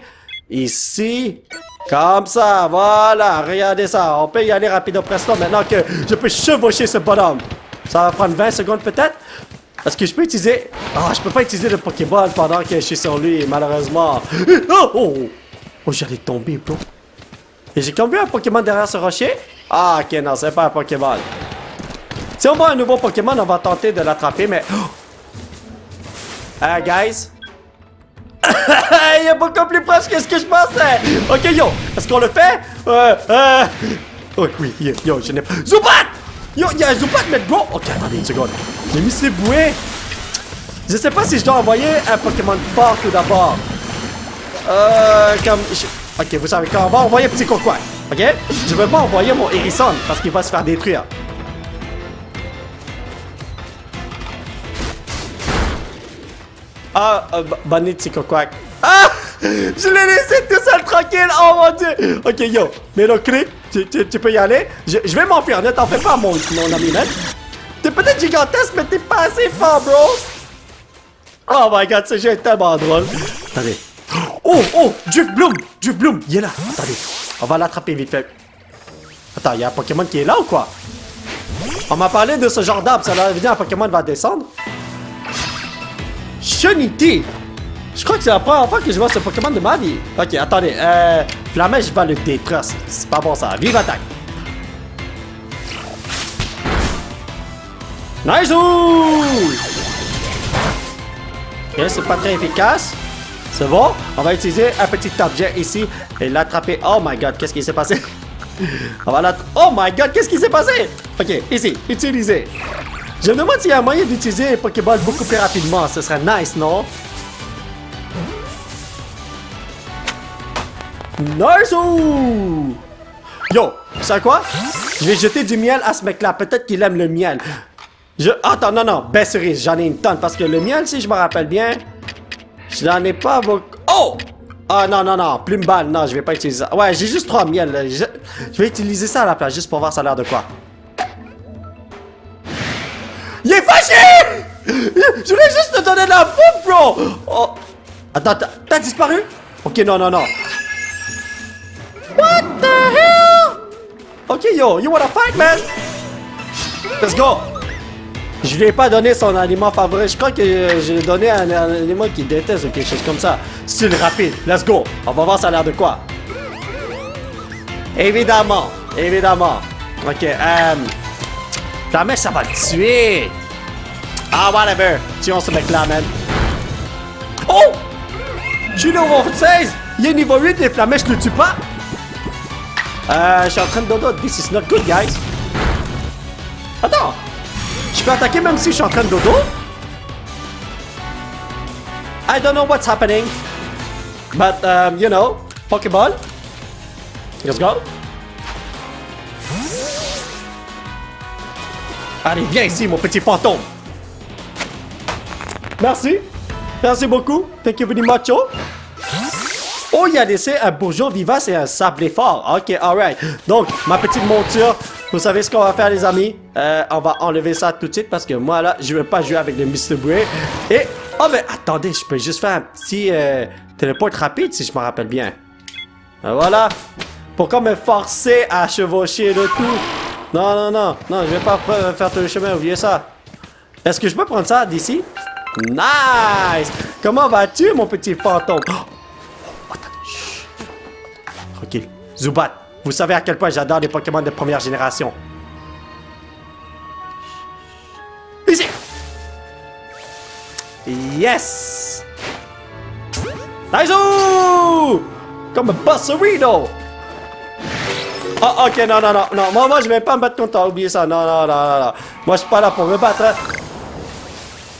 Speaker 1: ici. Comme ça, voilà. Regardez ça. On peut y aller rapide presto maintenant que je peux chevaucher ce bonhomme. Ça va prendre 20 secondes peut-être. Est-ce que je peux utiliser... je peux pas utiliser le Pokéball pendant que je suis sur lui, malheureusement. Oh, j'allais tomber, bro. Et j'ai comme vu un Pokémon derrière ce rocher. Ah, ok, non, c'est pas un Pokéball. Si on voit un nouveau Pokémon, on va tenter de l'attraper, mais... guys. Il est beaucoup plus proche que ce que je pensais. Ok, yo, est-ce qu'on le fait? Oui, yo, je n'ai pas... Zubat! Yo, il y a un Zubat, mais bro! Ok, attendez une seconde. J'ai mis ses bouées. Je sais pas si je dois envoyer un Pokémon fort tout d'abord. Ok, vous savez quoi? On va envoyer Petit Coquois. Ok? Je veux pas envoyer mon Hérisson parce qu'il va se faire détruire. Bonne nuit, Petit Coquois. Ah! Je l'ai laissé tout seul tranquille. Oh mon dieu. Ok, yo. Mais le clic, tu peux y aller. Je vais m'enfuir. Ne t'en fais pas, mon ami, man. T'es peut-être gigantesque, mais t'es pas assez fort, bro. Oh my god, ce jeu est tellement drôle. Attendez. Oh, oh, Drift Bloom. Drift Bloom, il est là. Attendez. On va l'attraper vite fait. Attends, il y a un Pokémon qui est là ou quoi? On m'a parlé de ce genre d'arbre. Ça veut dire un Pokémon va descendre. Shunity. Je crois que c'est la première fois que je vois ce Pokémon de ma vie. Ok, attendez. Flamèche va le détruire. C'est pas bon ça. Vive attaque. Nice! Ok, c'est pas très efficace. C'est bon. On va utiliser un petit objet ici et l'attraper. Oh my god, qu'est-ce qui s'est passé? On va l'attraper. Oh my god, qu'est-ce qui s'est passé? Ok, ici, utiliser. Je me demande s'il y a un moyen d'utiliser les Pokéballs beaucoup plus rapidement. Ce serait nice, non? Nice! Yo, tu sais quoi? Je vais jeter du miel à ce mec-là. Peut-être qu'il aime le miel. Attends, non. Besserise, j'en ai une tonne. Parce que le miel, si je me rappelle bien, je n'en ai pas beaucoup. Oh! Ah, non. Plume balle. Non, je vais pas utiliser ça. Ouais, j'ai juste 3 miels. Je vais utiliser ça à la place, juste pour voir ça a l'air de quoi. Il est fâché! Je voulais juste te donner de la bouffe, bro! Oh. Attends, t'as disparu? Ok, non. What the hell? Ok, yo, you wanna fight, man? Let's go! Je lui ai pas donné son aliment favori. Je crois que je lui ai donné un aliment qu'il déteste ou quelque chose comme ça. Style rapide. Let's go. On va voir ça a l'air de quoi. Évidemment. Ok, la mèche, ça va le tuer. Ah, whatever. Tuons ce mec-là, man. Oh! Je suis niveau 16. Il est niveau 8 et la mèche ne le tue pas. Je suis en train de dodo. This is not good, guys. Attends. Je peux attaquer même si je suis en train de dodo? I don't know what's happening. But, you know, Pokéball. Let's go. Allez, viens ici, mon petit fantôme. Merci. Merci beaucoup. Thank you very much. Oh, il a laissé un bourgeon vivace et un sablé fort. Ok, alright. Donc, ma petite monture. Vous savez ce qu'on va faire, les amis? On va enlever ça tout de suite parce que moi, là, je veux pas jouer avec le Mr. Bray. Et... oh, mais attendez, je peux juste faire un petit téléport rapide, si je me rappelle bien. Voilà. Pourquoi me forcer à chevaucher le tout? Non, je vais pas faire tout le chemin, oubliez ça. Est-ce que je peux prendre ça d'ici? Nice! Comment vas-tu, mon petit fantôme? Oh, attendez, chut. Tranquille. Zubat. Vous savez à quel point j'adore les Pokémon de première génération. Ici! Yes! Nice! Comme un Buzzerino! Oh, ok, non. Moi, je vais pas me battre contre toi. Oubliez ça. Non. Moi, je suis pas là pour me battre. Hein.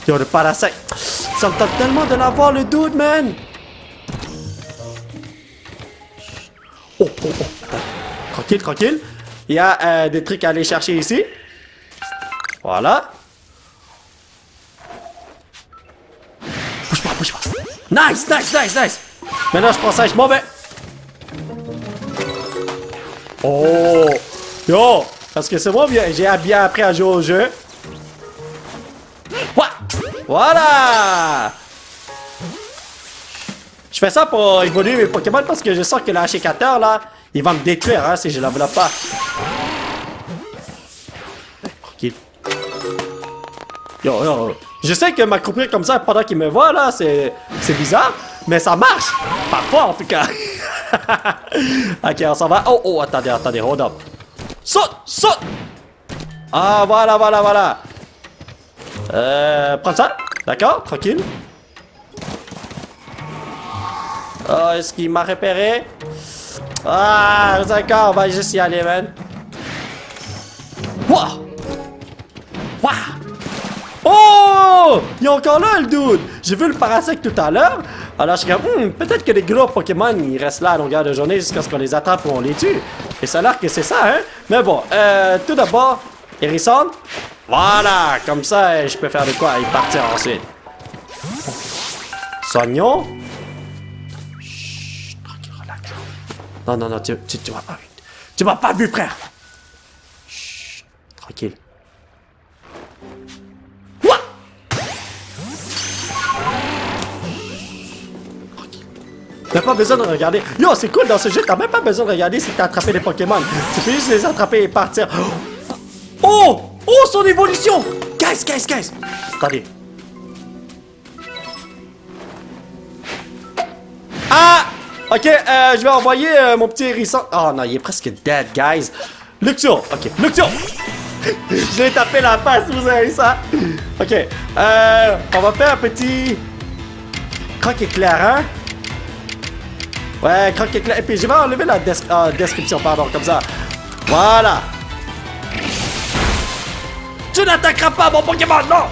Speaker 1: Yo, le parasite. Ça me tente tellement de l'avoir, le dude, man. Oh. Tranquille. Il y a des trucs à aller chercher ici. Voilà. Bouge pas. Nice. Maintenant, je prends ça et je m'en vais. Oh. Yo. Parce que c'est moi, j'ai bien appris à jouer au jeu. Voilà. Je fais ça pour évoluer mes Pokémon parce que je sens que l'achècateur, là, il va me détruire, hein, si je la développe pas. Tranquille. Yo. Je sais que m'accroupir comme ça pendant qu'il me voit, là, c'est bizarre, mais ça marche. Parfois, en tout cas. Ok, on s'en va. Oh, attendez, hold up. Saute. Ah, voilà. Prends ça. D'accord, tranquille. Oh, est-ce qu'il m'a repéré? Ah, d'accord, on va juste y aller, man. Wow! Oh! Il est encore là, le dude! J'ai vu le parasite tout à l'heure. Alors, je suis comme, peut-être que les gros Pokémon, ils restent là à longueur de journée jusqu'à ce qu'on les attrape ou on les tue. Et ça a l'air que c'est ça, hein? Mais bon, tout d'abord, Hérisson. Voilà! Comme ça, je peux faire de quoi et partir ensuite. Soignons. Non, non, non, tu m'as pas vu. Tu m'as pas vu, frère. Chut, tranquille. What? T'as pas besoin de regarder. Yo, c'est cool dans ce jeu, t'as même pas besoin de regarder si t'as attrapé des Pokémon. Tu peux juste les attraper et partir. Oh! Oh, son évolution! Guys, guys, guys! Attendez. Ah! Ok, je vais envoyer mon petit hérisson. Oh non, il est presque dead, guys. Luxio! Ok, Luxio! Je vais taper la face, vous avez ça? Ok, on va faire un petit... croc éclairant. Ouais, croc éclairant. Et puis je vais enlever la description, pardon, comme ça. Voilà! Tu n'attaqueras pas mon Pokémon, non!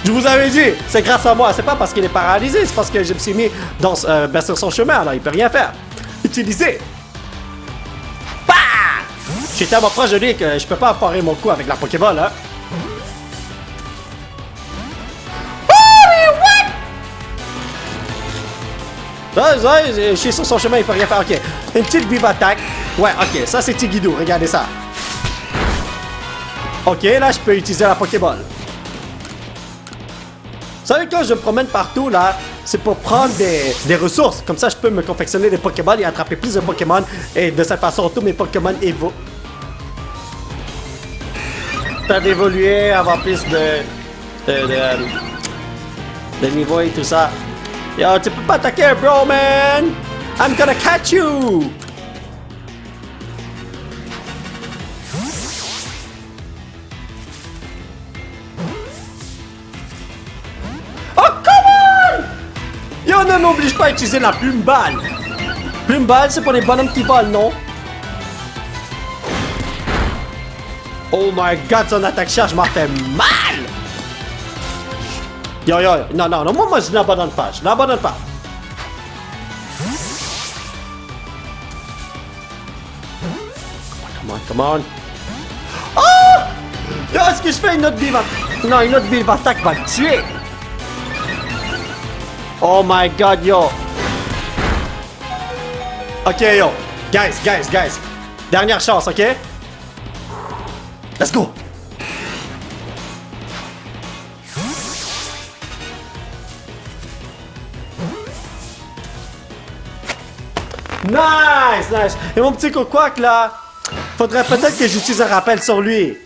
Speaker 1: Je vous avais dit, c'est grâce à moi. C'est pas parce qu'il est paralysé, c'est parce que je me suis mis dans, sur son chemin, là. Il peut rien faire. Utilisez! Bah! Je suis tellement proche de lui que je peux pas foirer mon coup avec la Pokéball, hein. Ouais, je suis sur son chemin, il peut rien faire. Ok, une petite vive attaque. Ouais, ok, ça c'est Tigidou, regardez ça. Ok, là je peux utiliser la Pokéball. Vous savez, quand je me promène partout là, c'est pour prendre des ressources. Comme ça, je peux me confectionner des Pokéballs et attraper plus de Pokémon. Et de cette façon, tous mes Pokémon peuvent évoluer, avoir plus de niveau et tout ça. Yo, tu peux pas attaquer, bro, man! I'm gonna catch you! Oh, come on! Yo, ne m'oblige pas à utiliser la plume balle! Plume balle, c'est pour les bonhommes qui volent, non? Oh my god, son attaque charge m'a fait mal! Yo, yo, non, non, non, moi je n'abandonne pas, je n'abandonne pas. Come on, come on. Oh! Yo, est-ce que je fais une autre vive attaque? Non, une autre vive attaque va le tuer. Oh my god, yo. Ok, yo. Guys. Dernière chance, ok? Let's go. Nice! Et mon petit Coquac là, faudrait peut-être que j'utilise un rappel sur lui.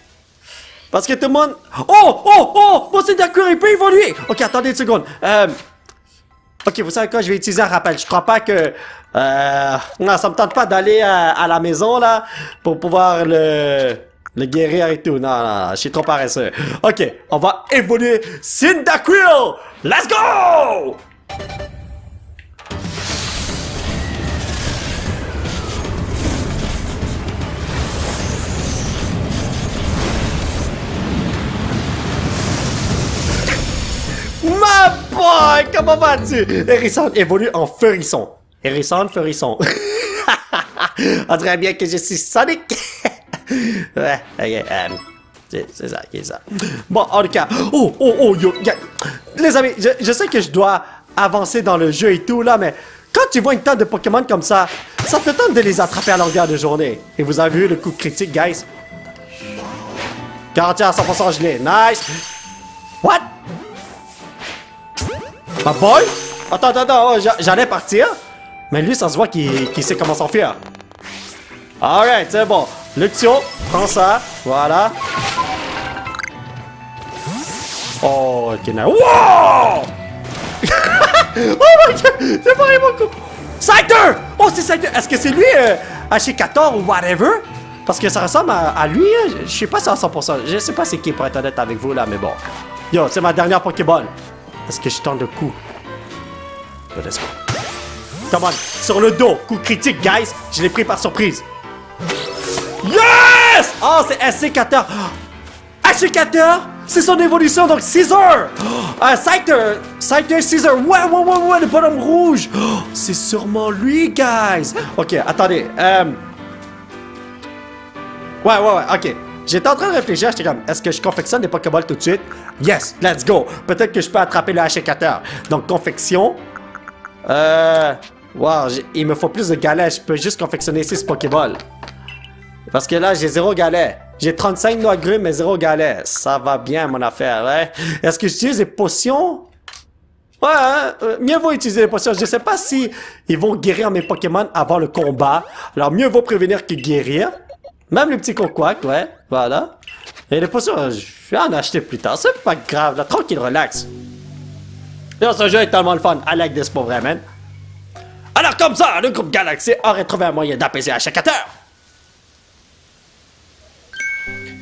Speaker 1: Parce que tout le monde... Oh! Mon Cyndaquil, il peut évoluer! Ok, attendez une seconde. Ok, vous savez quoi, je vais utiliser un rappel. Je crois pas que... non, ça me tente pas d'aller à la maison là, pour pouvoir le guérir et tout. Non, je suis trop paresseux. Ok, on va évoluer Cyndaquil! Let's go! Ma boy, comment vas-tu? Hérisson évolue en Furisson. Hérisson. On dirait bien que je suis Sonic. Ouais, ok, c'est ça. Bon, en tout cas, yo, les amis, je sais que je dois avancer dans le jeu et tout, là, mais quand tu vois une tonne de Pokémon comme ça te tente de les attraper à longueur de journée. Et vous avez vu le coup critique, guys? Garantie à 100% gelé. Nice. What? Ma boy? Attends, j'allais partir. Mais lui, ça se voit qu'il sait comment s'enfuir. Alright, c'est bon. Luxio, prends ça. Voilà. Oh, ok, now. Wow! Oh my god! J'ai pas mon coup. Scyther! Oh, c'est Scyther! Est-ce que c'est lui, H14 ou whatever? Parce que ça ressemble à lui, hein? Je suis pas sûr à 100%. Je sais pas c'est qui pour être honnête avec vous là, mais bon. Yo, c'est ma dernière Pokéball. Est-ce que je tente de coup? Let's go. Come on, sur le dos, coup critique, guys. Je l'ai pris par surprise. Yes! Oh, c'est SC4. SC4, c'est son évolution, donc Scizor. Scyther, Scizor. Ouais, le bonhomme rouge. Oh, c'est sûrement lui, guys. Ok, attendez. Ouais, ok. J'étais en train de réfléchir, j'étais comme, est-ce que je confectionne des Pokéballs tout de suite? Yes, let's go. Peut-être que je peux attraper le H4. Donc, confection. Wow, il me faut plus de galets. Je peux juste confectionner 6 Pokéballs. Parce que là, j'ai 0 galets. J'ai 35 noix de grumes, mais 0 galets. Ça va bien, mon affaire, ouais. Est-ce que j'utilise des potions? Ouais, hein? Mieux vaut utiliser les potions. Je sais pas si ils vont guérir mes Pokémon avant le combat. Alors, mieux vaut prévenir que guérir. Même le petit Coquac, ouais. Voilà. Et les potions, je vais en acheter plus tard. C'est pas grave, là. Tranquille, relax. Là, ce jeu est tellement le fun. I like this pour vrai, man. Alors, comme ça, le groupe Galaxy aurait trouvé un moyen d'apaiser Ashikater.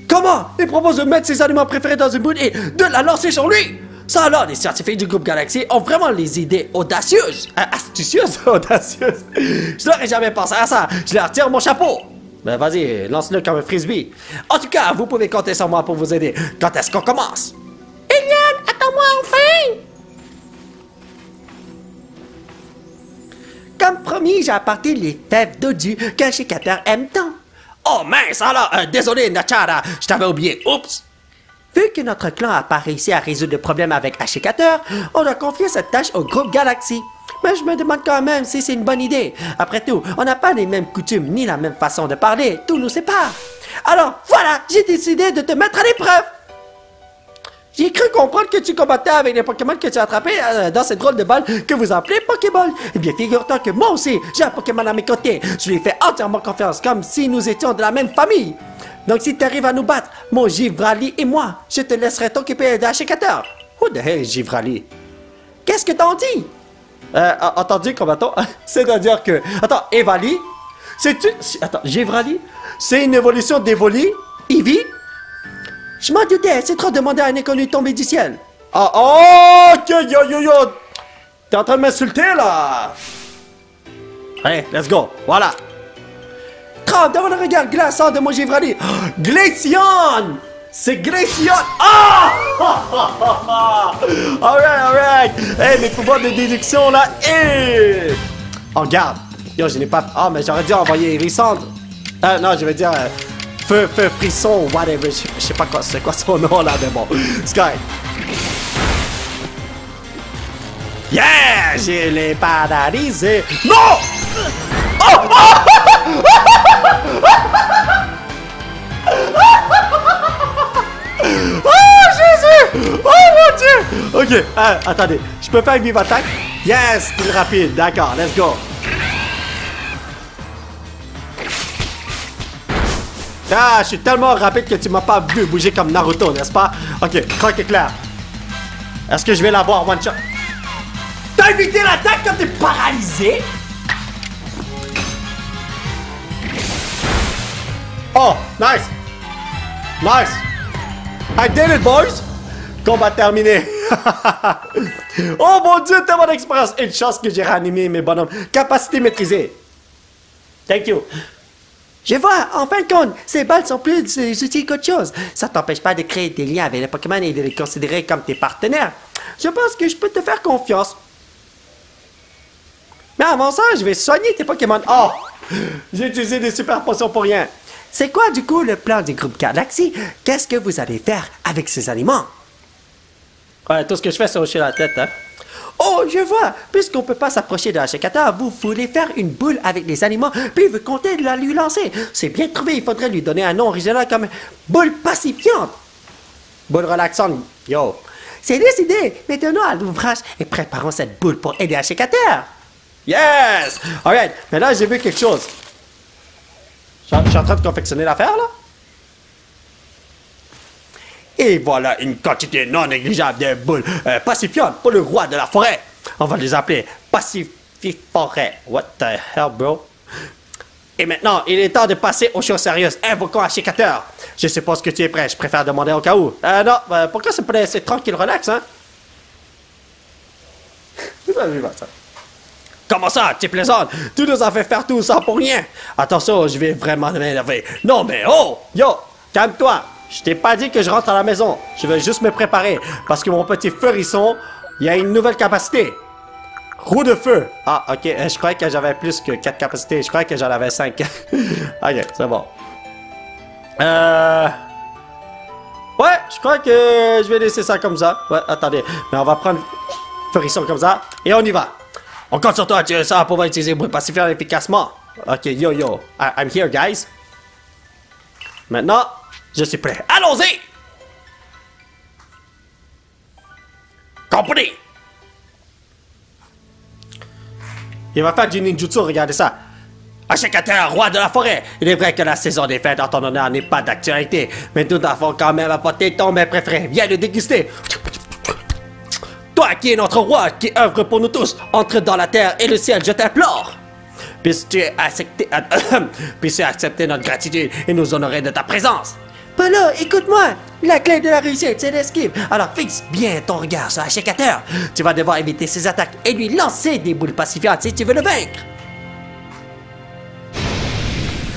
Speaker 1: Comment? Il propose de mettre ses aliments préférés dans une boule et de la lancer sur lui! Ça alors, les scientifiques du groupe Galaxy ont vraiment les idées audacieuses. Astucieuses? Audacieuses? Je n'aurais jamais pensé à ça. Je leur tire mon chapeau. Ben vas-y, lance-le comme un frisbee. En tout cas, vous pouvez compter sur moi pour vous aider. Quand est-ce qu'on commence? Eliane, attends-moi enfin! Comme promis, j'ai apporté les fèves dodu qu'Ashikater aime tant. Oh mince, alors, désolé Nachara, je t'avais oublié, oups! Vu que notre clan n'a pas réussi à résoudre le problème avec Ashikater, on a confié cette tâche au groupe Galaxy. Mais je me demande quand même si c'est une bonne idée. Après tout, on n'a pas les mêmes coutumes ni la même façon de parler, tout nous sépare. Alors, voilà, j'ai décidé de te mettre à l'épreuve! J'ai cru comprendre que tu combattais avec les Pokémon que tu as attrapés dans cette drôle de balle que vous appelez Pokéball. Eh bien, figure-toi que moi aussi, j'ai un Pokémon à mes côtés. Je lui fais entièrement confiance, comme si nous étions de la même famille. Donc, si tu arrives à nous battre, mon Givrali et moi, je te laisserai t'occuper d'Ashikater. Who the hell is Givrali? Qu'est-ce que t'en dis? Entendu, combattant? C'est-à-dire que... Attends, Evali? C'est-tu... Attends, Givrali? C'est une évolution d'Evoli? Eevee? Je m'en doutais, c'est trop demander à un inconnu tombé du ciel. Ah, oh, yo. T'es en train de m'insulter, là? Allez, let's go, voilà. Trempe devant le regard glaçant de mon Givrali. Glaceon! C'est Glaceon! Ah! Alright. Hey, mes pouvoirs de déduction, là. Hey! Oh, regarde. Yo, je n'ai pas... Ah, mais j'aurais dû envoyer Hérissandre. Non, je vais dire... Feu, frisson, whatever, je sais pas quoi, c'est quoi son nom là, mais bon, Sky. Yeah, je l'ai paralysé. Non! Oh Jésus! Oh mon Dieu! Ok, attendez, je peux faire une vive attaque? Yes, style rapide, d'accord, let's go. Ah, je suis tellement rapide que tu m'as pas vu bouger comme Naruto, n'est-ce pas? Ok, croc éclair. Est-ce que je vais l'avoir one shot? T'as évité l'attaque quand t'es paralysé? Oh, nice! Nice! I did it, boys! Combat terminé! Oh mon Dieu, tellement d'expérience! Une chance que j'ai réanimé mes bonhommes. Capacité maîtrisée. Thank you. Je vois, en fin de compte, ces balles sont plus utiles qu'autre chose. Ça t'empêche pas de créer des liens avec les Pokémon et de les considérer comme tes partenaires. Je pense que je peux te faire confiance. Mais avant ça, je vais soigner tes Pokémon. Oh! J'ai utilisé des super potions pour rien. C'est quoi, du coup, le plan du groupe Galaxy? Qu'est-ce que vous allez faire avec ces aliments? Ouais, tout ce que je fais, c'est hocher la tête, hein. Oh, je vois! Puisqu'on peut pas s'approcher de Ashikater, vous voulez faire une boule avec les aliments, puis vous comptez de la lui lancer. C'est bien trouvé, il faudrait lui donner un nom original comme boule pacifiante. Boule relaxante, yo. C'est décidé! Mettons-nous à l'ouvrage et préparons cette boule pour aider Ashikater. Yes! Alright, mais là, j'ai vu quelque chose. Je suis en train de confectionner l'affaire, là. Et voilà une quantité non négligeable de boules pacifiantes pour le roi de la forêt. On va les appeler Pacififorêt. What the hell, bro? Et maintenant, il est temps de passer aux choses sérieuses. Invoquons Ashikater. Je suppose que tu es prêt. Je préfère demander au cas où. Non, pourquoi c'est tranquille, relax, hein? Vous avez vu ça? Comment ça, tu plaisantes? Tu nous as fait faire tout ça pour rien. Attention, je vais vraiment m'énerver. Non, mais oh! Yo, calme-toi. Je t'ai pas dit que je rentre à la maison. Je vais juste me préparer. Parce que mon petit feurisson, il a une nouvelle capacité. Roue de feu. Ah, ok. Je croyais que j'avais plus que 4 capacités. Je croyais que j'en avais 5. Ok, c'est bon. Ouais, je crois que je vais laisser ça comme ça. Ouais, attendez. Mais on va prendre feurisson comme ça. Et on y va. On compte sur toi, tu ça va pouvoir utiliser le bruit pacifiant efficacement. Ok, yo, I'm here, guys. Maintenant, je suis prêt. Allons-y! Compris! Il va faire du ninjutsu, regardez ça. Ashikater, roi de la forêt. Il est vrai que la saison des fêtes en ton honneur n'est pas d'actualité, mais nous avons quand même apporté ton mets préféré. Viens le déguster. Toi qui es notre roi, qui œuvre pour nous tous, entre dans la terre et le ciel, je t'implore. Puisses-tu accepter notre gratitude et nous honorer de ta présence? Polo, écoute-moi. La clé de la réussite, c'est l'esquive. Alors fixe bien ton regard sur Ashikater. Tu vas devoir éviter ses attaques et lui lancer des boules pacifiantes si tu veux le vaincre.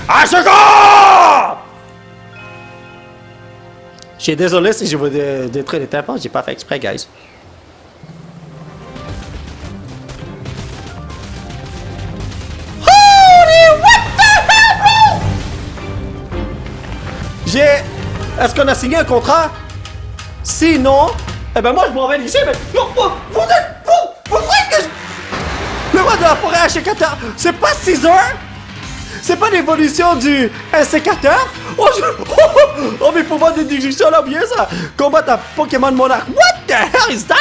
Speaker 1: Ashika! Je suis désolé si je vous détruire les tympans, j'ai pas fait exprès, guys. Est-ce qu'on a signé un contrat? Sinon, eh ben moi je m'en vais d'ici, mais... Non, vous êtes fous! Vous croyez que je... Le roi de la forêt Ashikater, c'est pas 6 heures? C'est pas l'évolution du insécateur? Oh, mes pouvoirs de déduction là, bien ça! Combattre un Pokémon monarque. What the hell is that?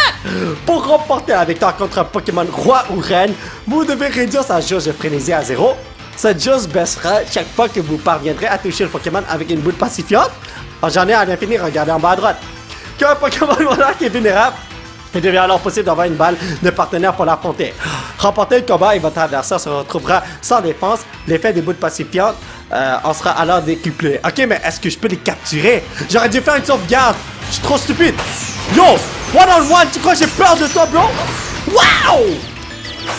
Speaker 1: Pour remporter la victoire contre un Pokémon roi ou reine, vous devez réduire sa jauge de frénésie à 0. Cette jauge baissera chaque fois que vous parviendrez à toucher le Pokémon avec une boule pacifiante. J'en ai à l'infini, regardez en bas à droite. Qu'un Pokémon monarque est vulnérable, il devient alors possible d'avoir une balle de partenaire pour l'affronter. Remporter le combat et votre adversaire se retrouvera sans défense. L'effet des boules pacifiantes en sera alors décuplé. Ok, mais est-ce que je peux les capturer? J'aurais dû faire une sauvegarde. Je suis trop stupide. Yo, one-on-one, tu crois que j'ai peur de toi, bro? Wow!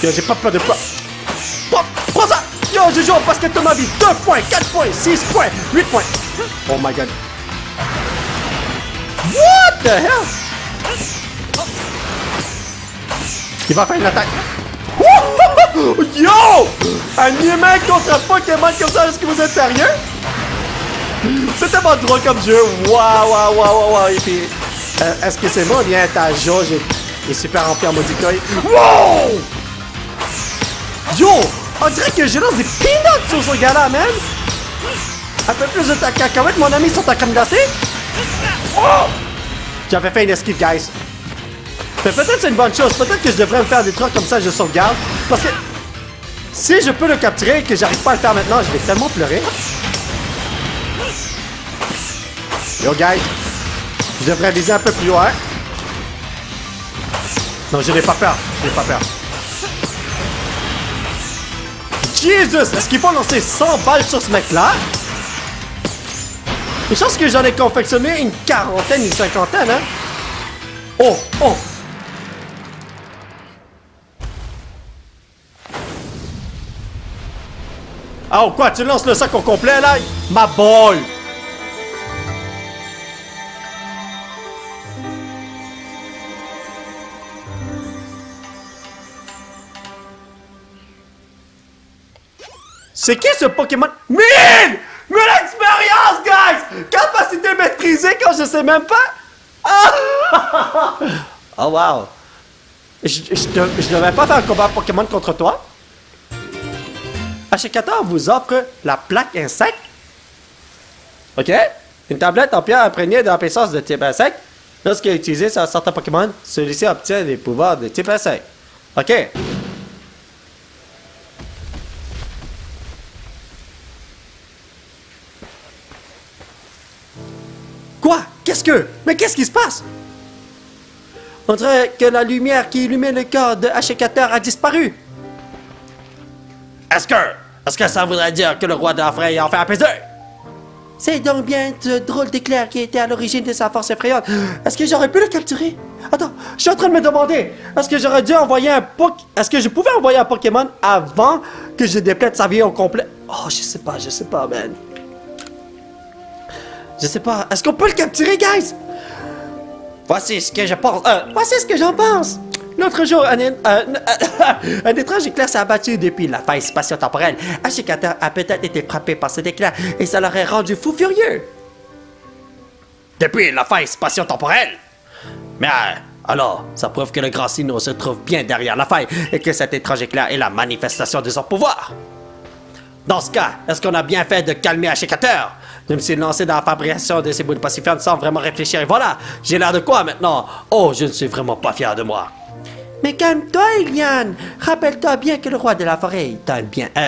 Speaker 1: Yo, j'ai pas peur de toi. Prends ça! Yo, je joue au basket de ma vie. 2 points, 4 points, 6 points, 8 points. Oh my god. What the hell? Il va faire une attaque. Yo! Un humain contre un Pokémon comme ça, est-ce que vous êtes sérieux? C'est tellement drôle comme jeu. Waouh. Et puis, est-ce que c'est moi ou bien ta jauge est super remplie en Modicoi? Wow! Yo! On dirait que je lance des peanuts sur ce gars-là, man! Un peu plus de ta cacahuète, mon ami, sur ta crème glacée? Oh! J'avais fait une esquive, guys. Mais peut-être c'est une bonne chose. Peut-être que je devrais me faire des trucs comme ça, je sauvegarde. Parce que si je peux le capturer et que j'arrive pas à le faire maintenant, je vais tellement pleurer. Yo, guys. Je devrais viser un peu plus loin. Non, je n'ai pas peur. Jesus! Est-ce qu'il faut lancer 100 balles sur ce mec-là? Je pense que j'en ai confectionné une quarantaine, une cinquantaine, hein? Oh! Ah, oh, quoi? Tu lances le sac au complet, là? Ma boy! C'est qui ce Pokémon? 1000! 1000 expériences, guys! Capacité maîtrisée quand je sais même pas? Ah! Oh, wow! Je devais pas faire un combat Pokémon contre toi? Ashikater vous offre la plaque insecte. Ok? Une tablette en pierre imprégnée de la puissance de type insecte. Lorsqu'elle est utilisée sur un certain Pokémon, celui-ci obtient des pouvoirs de type insecte. Ok. Quoi? Mais qu'est-ce qui se passe? On dirait que la lumière qui illumine le corps de Ashikater a disparu. Est-ce que ça voudrait dire que le roi de la forêt a enfin apaisé? C'est donc bien ce drôle d'éclair qui était à l'origine de sa force effrayante. Est-ce que j'aurais pu le capturer? Attends, je suis en train de me demander. Est-ce que j'aurais dû envoyer Est-ce que je pouvais envoyer un Pokémon avant que je déplète sa vie au complet? Oh, je sais pas, man. Je sais pas. Est-ce qu'on peut le capturer, guys? Voici ce que j'en pense. L'autre jour, un étrange éclair s'est abattu depuis la faille spatio-temporelle. Ashikater a peut-être été frappé par cet éclair et ça l'aurait rendu fou furieux. Depuis la faille spatio-temporelle? Mais Alors, ça prouve que le grand Sinnoh se trouve bien derrière la faille et que cet étrange éclair est la manifestation de son pouvoir. Dans ce cas, est-ce qu'on a bien fait de calmer Ashikateur? Je me suis lancé dans la fabrication de ces boules pacifiantes sans vraiment réfléchir et voilà, j'ai l'air de quoi maintenant? Oh, je ne suis vraiment pas fier de moi. Mais calme-toi, Ilian. Rappelle-toi bien que le roi de la forêt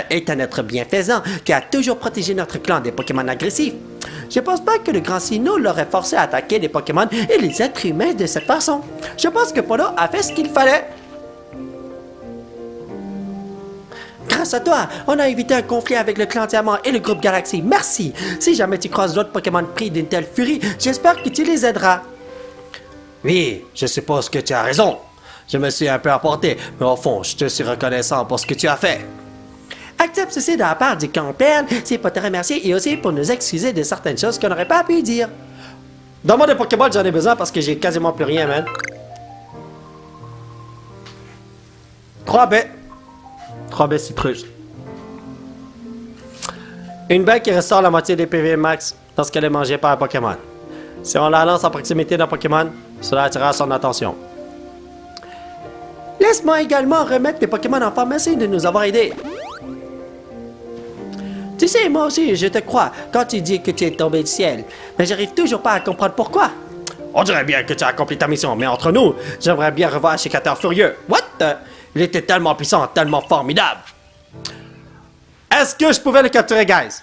Speaker 1: est un être bienfaisant qui a toujours protégé notre clan des Pokémon agressifs. Je pense pas que le grand Sinnoh l'aurait forcé à attaquer les Pokémon et les êtres humains de cette façon. Je pense que Polo a fait ce qu'il fallait. Grâce à toi, on a évité un conflit avec le clan Diamant et le groupe Galaxy. Merci. Si jamais tu croises d'autres Pokémon pris d'une telle furie, j'espère que tu les aideras. Oui, je suppose que tu as raison. Je me suis un peu emporté, mais au fond, je te suis reconnaissant pour ce que tu as fait. Accepte ceci de la part du clan Perne, c'est pour te remercier et aussi pour nous excuser de certaines choses qu'on n'aurait pas pu dire. Dans mon Pokéball, j'en ai besoin parce que j'ai quasiment plus rien, man. 3 baies. 3 baies citrus. Une baie qui ressort la moitié des PV max lorsqu'elle est mangée par un Pokémon. Si on la lance à proximité d'un Pokémon, cela attirera son attention. Laisse-moi également remettre les Pokémon en forme. Merci de nous avoir aidés. Tu sais, moi aussi, je te crois quand tu dis que tu es tombé du ciel. Mais j'arrive toujours pas à comprendre pourquoi. On dirait bien que tu as accompli ta mission, mais entre nous, j'aimerais bien revoir Ashikateur furieux. What? Il était tellement puissant, tellement formidable. Est-ce que je pouvais le capturer, guys?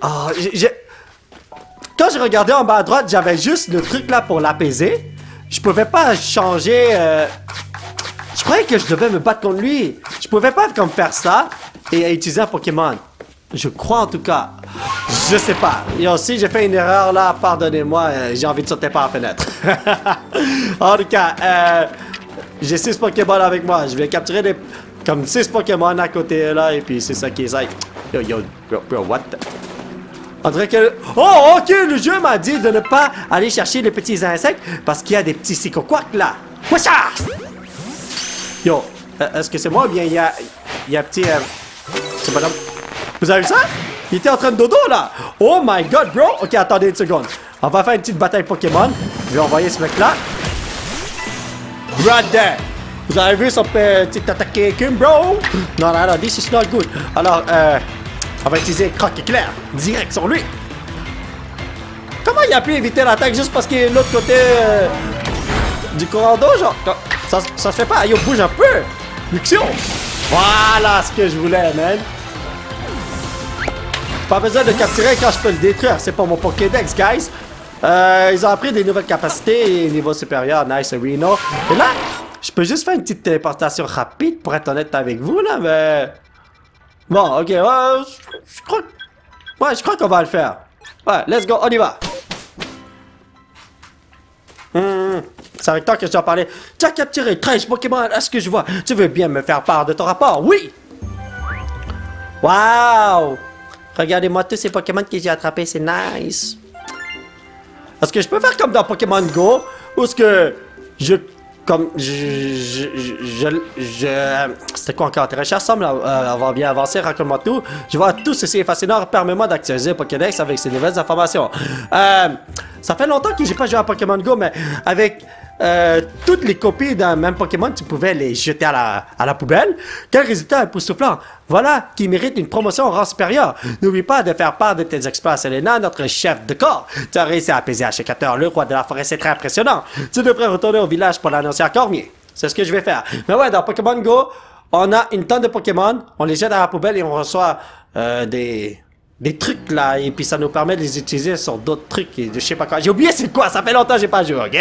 Speaker 1: Oh, quand je regardais en bas à droite, j'avais juste le truc là pour l'apaiser. Je pouvais pas changer... Je croyais que je devais me battre contre lui. Je pouvais pas comme faire ça et utiliser un Pokémon. Je crois en tout cas. Je sais pas. Et aussi, j'ai fait une erreur là. Pardonnez-moi. J'ai envie de sauter par la fenêtre. En tout cas, j'ai 6 Pokémon avec moi. Je vais capturer comme 6 Pokémon à côté là. Et puis c'est ça qui est ça. Yo, bro, what? On dirait que... Oh, ok, le jeu m'a dit de ne pas aller chercher les petits insectes parce qu'il y a des petits psychoquacks là. Washa! Yo, est-ce que c'est moi ou bien il y a un petit... C'est madame... Vous avez vu ça? Il était en train de dodo là! Oh my god, bro! Ok, attendez une seconde. On va faire une petite bataille Pokémon. Je vais envoyer ce mec là. Right there! Vous avez vu son petit attaque écume, bro? Non, this is not good. Alors, on va utiliser Croc Éclair. Direct sur lui. Comment il a pu éviter l'attaque juste parce qu'il est de l'autre côté du courant d'eau, genre? Ça se fait pas. Yo, bouge un peu. Luxio. Voilà ce que je voulais, man. Pas besoin de capturer quand je peux le détruire. C'est pour mon Pokédex, guys. Ils ont appris des nouvelles capacités et niveau supérieur. Nice, Reno. Et là, je peux juste faire une petite téléportation rapide pour être honnête avec vous, là, mais... Bon, ok, je crois qu'on va le faire. Ouais, let's go, on y va. C'est avec toi que je dois parler. Tu as capturé 13 Pokémon, est-ce que je vois? Tu veux bien me faire part de ton rapport? Oui! Wow! Regardez-moi tous ces Pokémon que j'ai attrapés, c'est nice. Est-ce que je peux faire comme dans Pokémon Go? Ou est-ce que c'était quoi encore? Tes recherches semblent avoir bien avancé, raconte-moi tout. Je vois tout ceci est fascinant, permets-moi d'actualiser Pokédex avec ces nouvelles informations. Ça fait longtemps que j'ai pas joué à Pokémon Go, mais avec toutes les copies d'un même Pokémon, tu pouvais les jeter à la poubelle. Quel résultat époustouflant! Voilà qui mérite une promotion au rang supérieur. N'oublie pas de faire part de tes exploits à Selena, notre chef de corps. Tu as réussi à apaiser Ashikateur, le roi de la forêt, c'est très impressionnant. Tu devrais retourner au village pour l'annoncer à Cormier. C'est ce que je vais faire. Mais ouais, dans Pokémon Go, on a une tonne de Pokémon, on les jette à la poubelle et on reçoit des trucs là, et puis ça nous permet de les utiliser sur d'autres trucs et de je sais pas quoi. J'ai oublié c'est quoi, ça fait longtemps que j'ai pas joué, ok?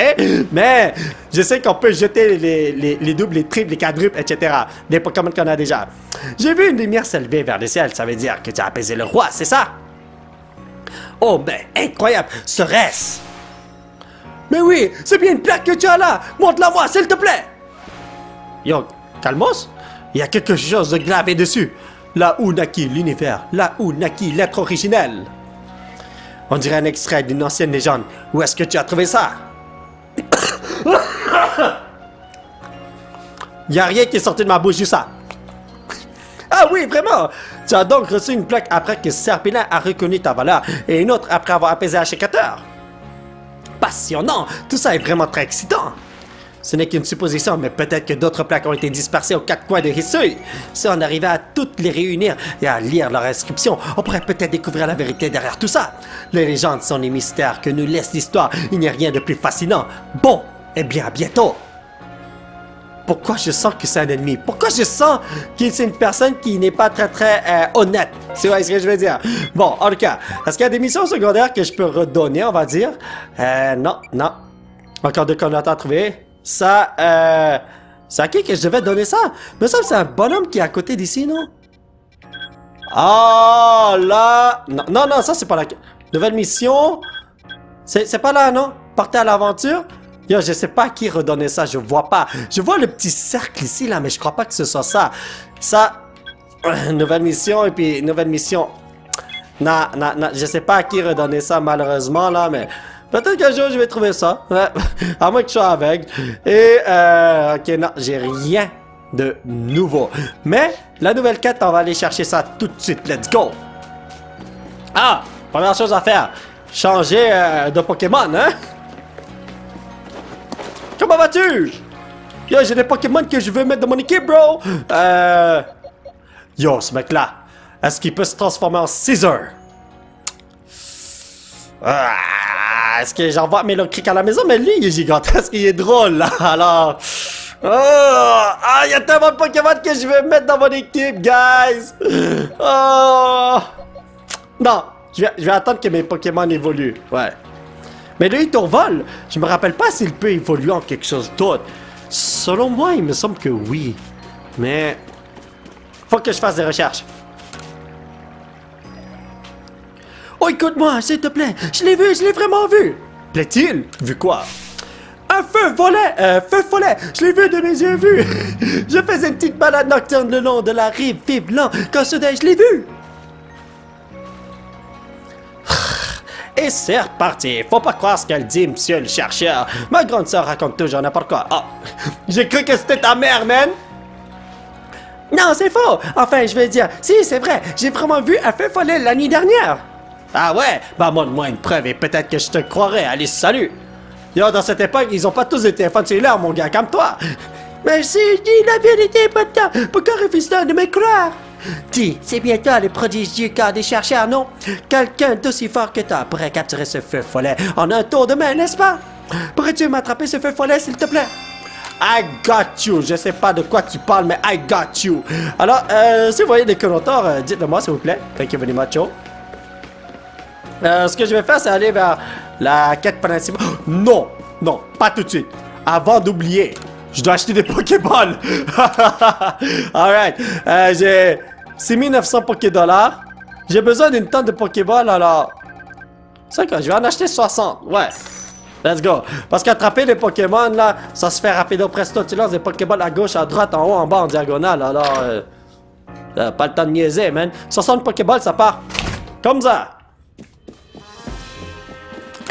Speaker 1: Mais je sais qu'on peut jeter les doubles, les triples, les quadruples, etc. Des Pokémon qu'on a déjà. J'ai vu une lumière s'élever vers le ciel, ça veut dire que tu as apaisé le roi, c'est ça? Oh ben, incroyable, serait-ce? Mais oui, c'est bien une plaque que tu as là, montre-la-moi, s'il te plaît! Yo, calmos, il y a quelque chose de gravé dessus. Là où naquit l'univers, là où naquit l'être originel. On dirait un extrait d'une ancienne légende. Où est-ce que tu as trouvé ça? Il n'y a rien qui est sorti de ma bouche, juste ça. Ah oui, vraiment! Tu as donc reçu une plaque après que Serpilin a reconnu ta valeur et une autre après avoir apaisé Ashikateur. Passionnant! Tout ça est vraiment très excitant. Ce n'est qu'une supposition, mais peut-être que d'autres plaques ont été dispersées aux quatre coins de Hisui. Si on arrivait à toutes les réunir et à lire leur inscription, on pourrait peut-être découvrir la vérité derrière tout ça. Les légendes sont les mystères que nous laisse l'histoire. Il n'y a rien de plus fascinant. Bon, eh bien, à bientôt. Pourquoi je sens que c'est un ennemi? Pourquoi je sens que c'est une personne qui n'est pas très honnête? C'est vrai ce que je veux dire. Bon, en tout cas, est-ce qu'il y a des missions secondaires que je peux redonner, on va dire? Non, non. Encore deux connateurs à trouver. Ça, c'est à qui que je devais donner ça? Mais ça, c'est un bonhomme qui est à côté d'ici, non? Ah, là... Non, non, non, ça, c'est pas la... Nouvelle mission. C'est pas là, non? Partez à l'aventure. Yo, je sais pas à qui redonner ça, je vois pas. Je vois le petit cercle ici, là, mais je crois pas que ce soit ça. Ça... Nouvelle mission, et puis nouvelle mission. Non, non, non, je sais pas à qui redonner ça, malheureusement, là, mais... Peut-être qu'un jour, je vais trouver ça. Ouais. À moins que je sois aveugle. Et, ok, non, j'ai rien de nouveau. Mais, la nouvelle quête, on va aller chercher ça tout de suite. Let's go! Ah! Première chose à faire. Changer de Pokémon, hein? Comment vas-tu? Yo, j'ai des Pokémon que je veux mettre dans mon équipe, bro! Yo, ce mec-là, est-ce qu'il peut se transformer en Scissor? Est-ce que j'envoie Melocrick à la maison? Mais lui, il est gigantesque, il est drôle, là. Alors... Ah, il y a tellement de Pokémon que je veux mettre dans mon équipe, guys! Oh! Non, je vais attendre que mes Pokémon évoluent, ouais. Mais lui, il t'envole. Je me rappelle pas s'il peut évoluer en quelque chose d'autre. Selon moi, il me semble que oui. Mais... faut que je fasse des recherches. Oh, écoute-moi, s'il te plaît. Je l'ai vu, je l'ai vraiment vu. Plaît-il? Vu quoi? Un feu follet. Je l'ai vu de mes yeux vus. Je faisais une petite balade nocturne le long de la rive Vivlan. Quand soudain, je l'ai vu. Et c'est reparti. Faut pas croire ce qu'elle dit, monsieur le chercheur. Ma grande sœur raconte toujours n'importe quoi. Oh, j'ai cru que c'était ta mère, man. Non, c'est faux. Enfin, je vais dire, si, c'est vrai. J'ai vraiment vu un feu follet la nuit dernière. Ah ouais? Bah, montre-moi une preuve et peut-être que je te croirai. Allez, salut. Yo, dans cette époque, ils ont pas tous des téléphones cellulaires, mon gars, comme toi. Mais si je dis la vérité maintenant, pourquoi refuse-t-on de me croire? Dis, c'est bien toi le prodige du corps des chercheurs, non? Quelqu'un d'aussi fort que toi pourrait capturer ce feu follet en un tour de main, n'est-ce pas? Pourrais-tu m'attraper ce feu follet, s'il te plaît? I got you. Je sais pas de quoi tu parles, mais I got you. Alors, si vous voyez des commentaires, dites-le moi, s'il vous plaît. Thank you very much. Ce que je vais faire, c'est aller vers la quête principale. Oh, non, non, pas tout de suite. Avant d'oublier, je dois acheter des Pokéballs. Alright. J'ai 6900 Pokédollars. J'ai besoin d'une tonne de Pokéballs, alors... C'est quoi, je vais en acheter 60. Ouais. Let's go. Parce qu'attraper les Pokémon, là, ça se fait rapido presto. Tu lances des Pokéballs à gauche, à droite, en haut, en bas, en diagonale. Alors, pas le temps de niaiser, man. 60 Pokéballs, ça part. Comme ça.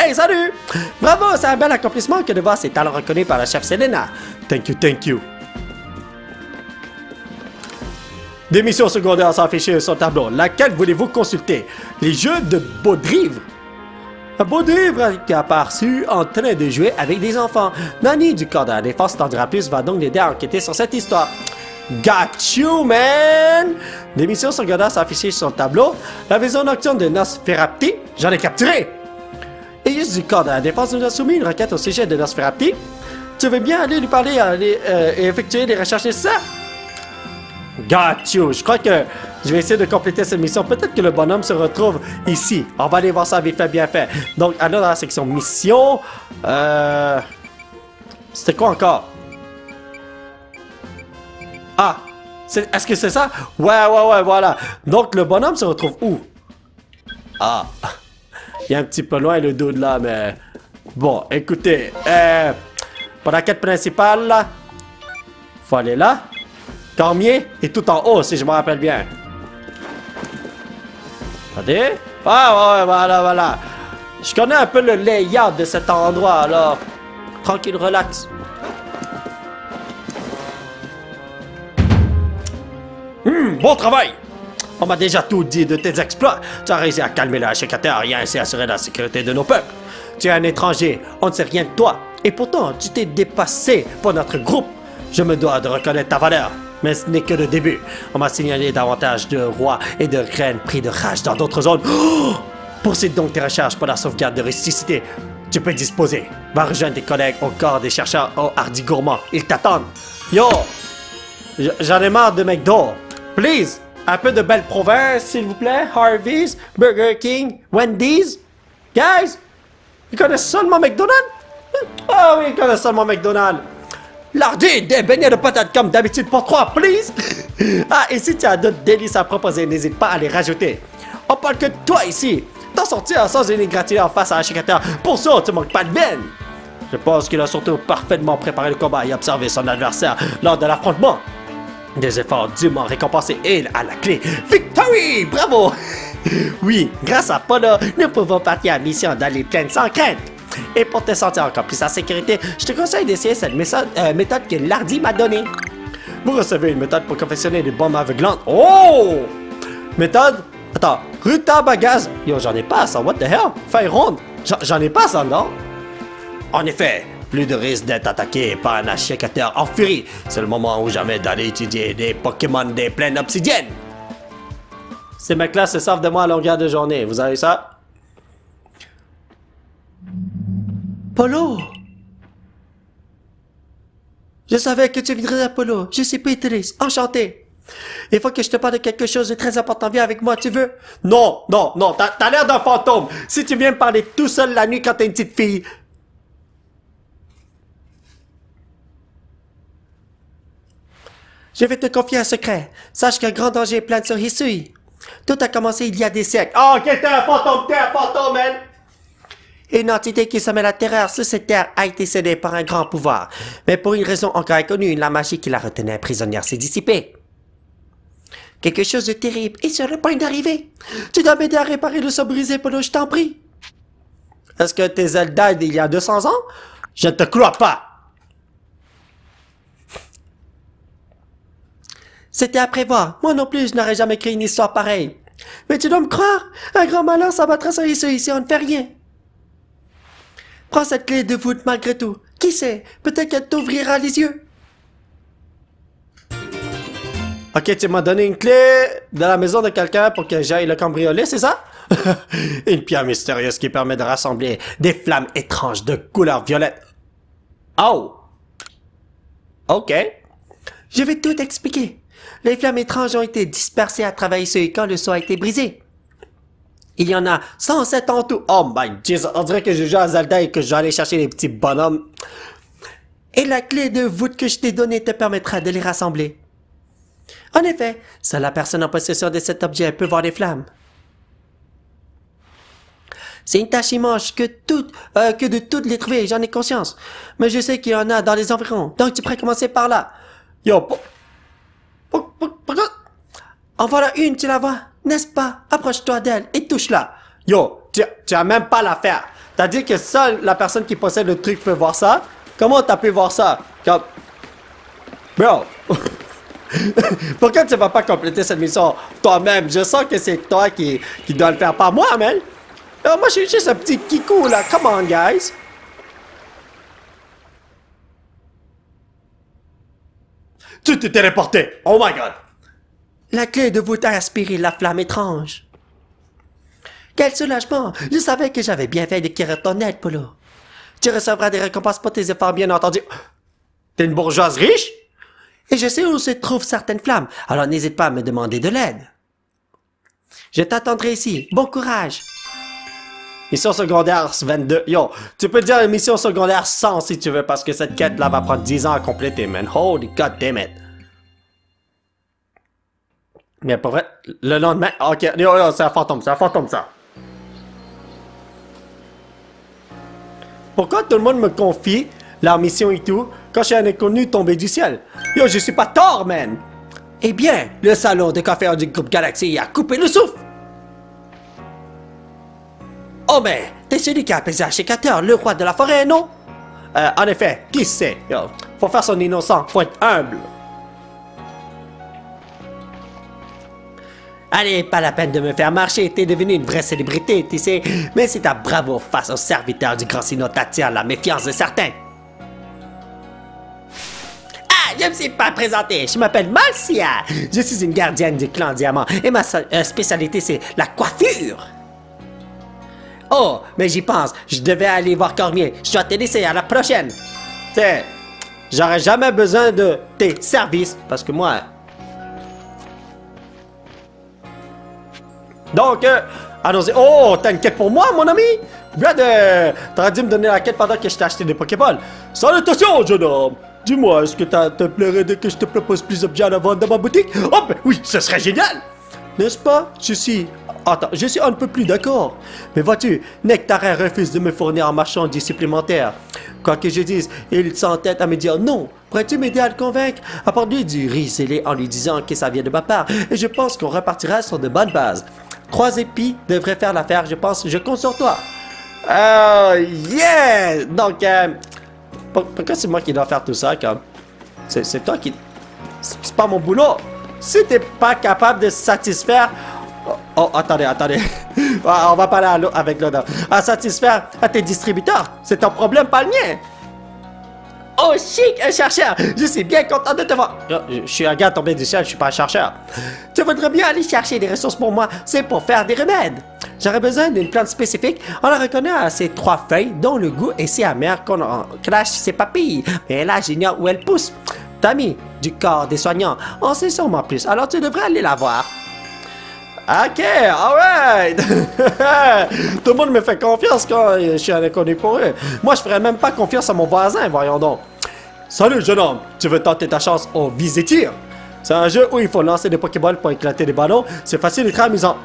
Speaker 1: Hey, salut! Bravo, c'est un bel accomplissement que de voir ses talents reconnus par la chef Selena. Thank you, thank you. Des missions secondaires s'affichent sur le tableau. Laquelle voulez-vous consulter? Les jeux de Baudrivre. Un Baudrivre qui a aperçu en train de jouer avec des enfants. Nani du corps de la défense t'en plus va donc l'aider à enquêter sur cette histoire. Got you, man! Des missions secondaires s'affichent sur le tableau. La vision nocturne de Nosferapti. J'en ai capturé! Et juste du corps de la défense nous a soumis une requête au sujet de Nosferapti. Tu veux bien aller lui parler et effectuer des recherches nécessaires? Got you! Je crois que je vais essayer de compléter cette mission. Peut-être que le bonhomme se retrouve ici. On va aller voir ça vite fait, bien fait. Donc, allons dans la section mission. C'était quoi encore? Ah! Est-ce que c'est ça? Ouais, voilà. Donc, le bonhomme se retrouve où? Ah! Il est un petit peu loin le dude là, mais... Bon, écoutez, pour la quête principale, là, faut aller là. Cormier est tout en haut, si je me rappelle bien. Attendez. Ah, ouais, voilà. Je connais un peu le layout de cet endroit, alors... Tranquille, relax. Bon travail! On m'a déjà tout dit de tes exploits. Tu as réussi à calmer la HK et ainsi assurer la sécurité de nos peuples. Tu es un étranger, on ne sait rien de toi. Et pourtant, tu t'es dépassé pour notre groupe. Je me dois de reconnaître ta valeur. Mais ce n'est que le début. On m'a signalé davantage de rois et de reines pris de rage dans d'autres zones. Oh! Poursuis donc tes recherches pour la sauvegarde de Ressuscité. Tu peux disposer. Va rejoindre tes collègues au corps des chercheurs au Hardy Gourmand. Ils t'attendent. Yo! J'en ai marre de McDo. Please! Un peu de belle province, s'il vous plaît. Harvey's, Burger King, Wendy's. Guys! Ils connaissent seulement McDonald's? Ah oui, ils connaissent seulement McDonald's. Lardi, des beignets de patates comme d'habitude pour 3, please! Ah, et si tu as d'autres délices à proposer, n'hésite pas à les rajouter. On parle que de toi ici. T'en sortir sans une égratignure face à un chicateur. Pour ça, tu manques pas de veine. Je pense qu'il a surtout parfaitement préparé le combat et observé son adversaire lors de l'affrontement. Des efforts dûment récompensés et à la clé. Victory! Bravo! Oui, grâce à Polo, nous pouvons partir à mission dans les plaines sans crainte. Et pour te sentir encore plus en sécurité, je te conseille d'essayer cette méthode que Lardy m'a donnée. Vous recevez une méthode pour confectionner des bombes aveuglantes. Oh! Méthode? Attends, rutabagaz. Yo, j'en ai pas ça, what the hell? Feuille ronde. J'en ai pas ça, non? En effet, plus de risque d'être attaqué par un achècateur en furie. C'est le moment ou jamais d'aller étudier des Pokémon des plaines obsidiennes. Ces mecs-là se servent de moi à longueur de journée. Vous avez ça? Polo! Je savais que tu viendrais à Polo. Je suis Pétrice. Enchanté. Il faut que je te parle de quelque chose de très important. Viens avec moi, tu veux? Non, non, non. T'as l'air d'un fantôme. Si tu viens me parler tout seul la nuit quand t'es une petite fille. Je vais te confier un secret. Sache qu'un grand danger plane sur Hisui. Tout a commencé il y a des siècles. Oh, ok, t'es un fantôme, man! Une entité qui semait la terreur sur cette terre a été cédée par un grand pouvoir. Mais pour une raison encore inconnue, la magie qui la retenait prisonnière s'est dissipée. Quelque chose de terrible est sur le point d'arriver. Tu dois m'aider à réparer le sol brisé, Polo, je t'en prie. Est-ce que tes ailes datent il y a 200 ans? Je ne te crois pas. C'était à prévoir. Moi non plus, je n'aurais jamais créé une histoire pareille. Mais tu dois me croire. Un grand malheur s'abattra sur ici si on ne fait rien. Prends cette clé de voûte malgré tout. Qui sait? Peut-être qu'elle t'ouvrira les yeux. Ok, tu m'as donné une clé de la maison de quelqu'un pour que j'aille le cambrioler, c'est ça? Une pierre mystérieuse qui permet de rassembler des flammes étranges de couleur violette. Oh! Ok. Je vais tout expliquer. Les flammes étranges ont été dispersées à travers ici quand le sceau a été brisé. Il y en a 107 en tout. Oh my Jesus, on dirait que je joue à Zelda et que je vais aller chercher les petits bonhommes. Et la clé de voûte que je t'ai donnée te permettra de les rassembler. En effet, seule la personne en possession de cet objet peut voir les flammes. C'est une tâche immense que de toutes les trouver, j'en ai conscience. Mais je sais qu'il y en a dans les environs, donc tu pourrais commencer par là. Yo, pourquoi? En voilà une, tu la vois, n'est-ce pas? Approche-toi d'elle et touche-la. Yo, tu as même pas l'affaire. T'as dit que seule la personne qui possède le truc peut voir ça? Comment t'as pu voir ça? Comme... Bro! Pourquoi tu vas pas compléter cette mission toi-même? Je sens que c'est toi qui dois le faire, pas moi, man. Moi, je suis juste un petit kikou, là. Come on, guys. Tu t'es téléporté. Oh my God. La clé de voûte a aspiré la flamme étrange. Quel soulagement. Je savais que j'avais bien fait d'acquérir ton aide, Polo. Tu recevras des récompenses pour tes efforts, bien entendu. T'es une bourgeoise riche? Et je sais où se trouvent certaines flammes, alors n'hésite pas à me demander de l'aide. Je t'attendrai ici. Bon courage. Mission secondaire 22. Yo, tu peux dire mission secondaire 100 si tu veux, parce que cette quête-là va prendre 10 ans à compléter, man. Holy god damn it. Mais pour vrai, le lendemain... Ok, yo, c'est un fantôme, ça. Pourquoi tout le monde me confie leur mission et tout, quand je suis un inconnu tombé du ciel? Yo, je suis pas tort, man! Eh bien, le salon de coiffeur du groupe Galaxy a coupé le souffle! Oh, mais t'es celui qui a apaisé Ashikator, le roi de la forêt, non? En effet, qui sait? Yo, faut faire son innocent, faut être humble. Allez, pas la peine de me faire marcher, t'es devenu une vraie célébrité, tu sais. Mais c'est ta bravoure face aux serviteurs du Grand Sino t'attire la méfiance de certains. je ne me suis pas présenté. Je m'appelle Marcia. Je suis une gardienne du clan Diamant et ma spécialité, c'est la coiffure. Oh, mais j'y pense. Je devais aller voir Cormier. Je dois te laisser. À la prochaine. T'sais, j'aurais jamais besoin de tes services parce que moi... Donc, allons-y. Oh, t'as une quête pour moi, mon ami? Bien de... T'aurais dû me donner la quête pendant que je t'ai acheté des Pokéballs. Salutations, jeune homme. Dis-moi, est-ce que te plairait de que je te propose plus d'objets à la vente dans ma boutique? Oh, ben oui, ce serait génial! N'est-ce pas? Attends, je suis un peu plus d'accord. Mais vois-tu, Nectarin refuse de me fournir en marchandises supplémentaires. Quoi que je dise, il s'entête à me dire non. Pourrais-tu m'aider à le convaincre? Apporte-lui du riz scellé en lui disant que ça vient de ma part. Et je pense qu'on repartira sur de bonnes bases. 3 épis devraient faire l'affaire, je pense. Je compte sur toi. Yeah! Donc, pourquoi c'est moi qui dois faire tout ça, comme? C'est toi qui... C'est pas mon boulot. Si t'es pas capable de satisfaire... Oh, attendez. On va parler avec l'autre. À satisfaire à tes distributeurs. C'est ton problème, pas le mien. Oh, chic, un chercheur. Je suis bien content de te voir. Je suis un gars tombé du ciel, je suis pas un chercheur. Tu voudrais bien aller chercher des ressources pour moi. C'est pour faire des remèdes. J'aurais besoin d'une plante spécifique. On la reconnaît à ces 3 feuilles dont le goût est si amer qu'on en crache ses papilles. Mais là, j'ignore où elle pousse. Tammy, du corps des soignants, on sait sûrement plus. Alors tu devrais aller la voir. Ok, alright. Tout le monde me fait confiance quand je suis un inconnu pour eux. Moi, je ferais même pas confiance à mon voisin, voyons donc. Salut, jeune homme. Tu veux tenter ta chance au Visitir? C'est un jeu où il faut lancer des Pokéballs pour éclater des ballons. C'est facile et très amusant.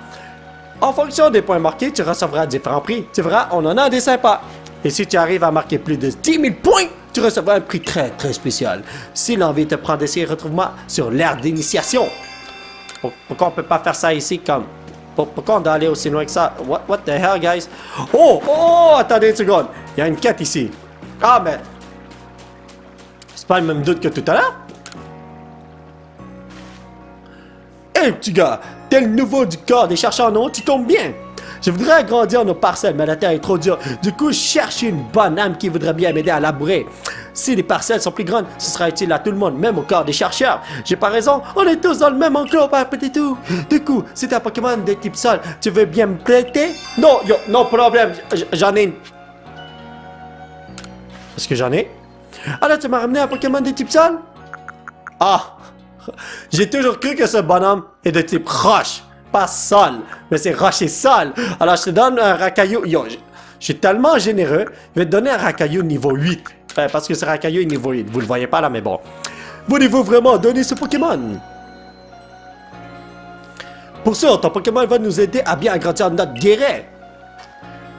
Speaker 1: En fonction des points marqués, tu recevras différents prix. Tu verras, on en a des sympas. Et si tu arrives à marquer plus de 10 000 points, tu recevras un prix très spécial. Si l'envie te prend d'essayer, retrouve-moi sur l'aire d'initiation. Pourquoi on peut pas faire ça ici comme... Pourquoi on doit aller aussi loin que ça? What the hell, guys? Oh, attendez une seconde. Il y a une quête ici. Ah, mais... C'est pas le même doute que tout à l'heure? Hey, petit gars, t'es le nouveau du corps des chercheurs, non? Tu tombes bien. Je voudrais agrandir nos parcelles, mais la terre est trop dure. Du coup, je cherche une bonne âme qui voudrait bien m'aider à labourer. Si les parcelles sont plus grandes, ce sera utile à tout le monde, même au corps des chercheurs. J'ai pas raison, on est tous dans le même enclos, pas petit tout. Du coup, si t'es un Pokémon de type sol, tu veux bien me prêter? Non, non problème, j'en ai une. Est-ce que j'en ai? Ah là, tu m'as ramené un Pokémon de type sol? Ah, j'ai toujours cru que ce bonhomme est de type roche. Pas sol, mais c'est roche et sol. Alors, je te donne un racaillou. Yo, je suis tellement généreux. Je vais te donner un racaillou niveau 8. Enfin, parce que ce racaillou est niveau 8. Vous le voyez pas là, mais bon. Voulez-vous vraiment donner ce Pokémon? Pour sûr, ton Pokémon va nous aider à bien agrandir notre guéret.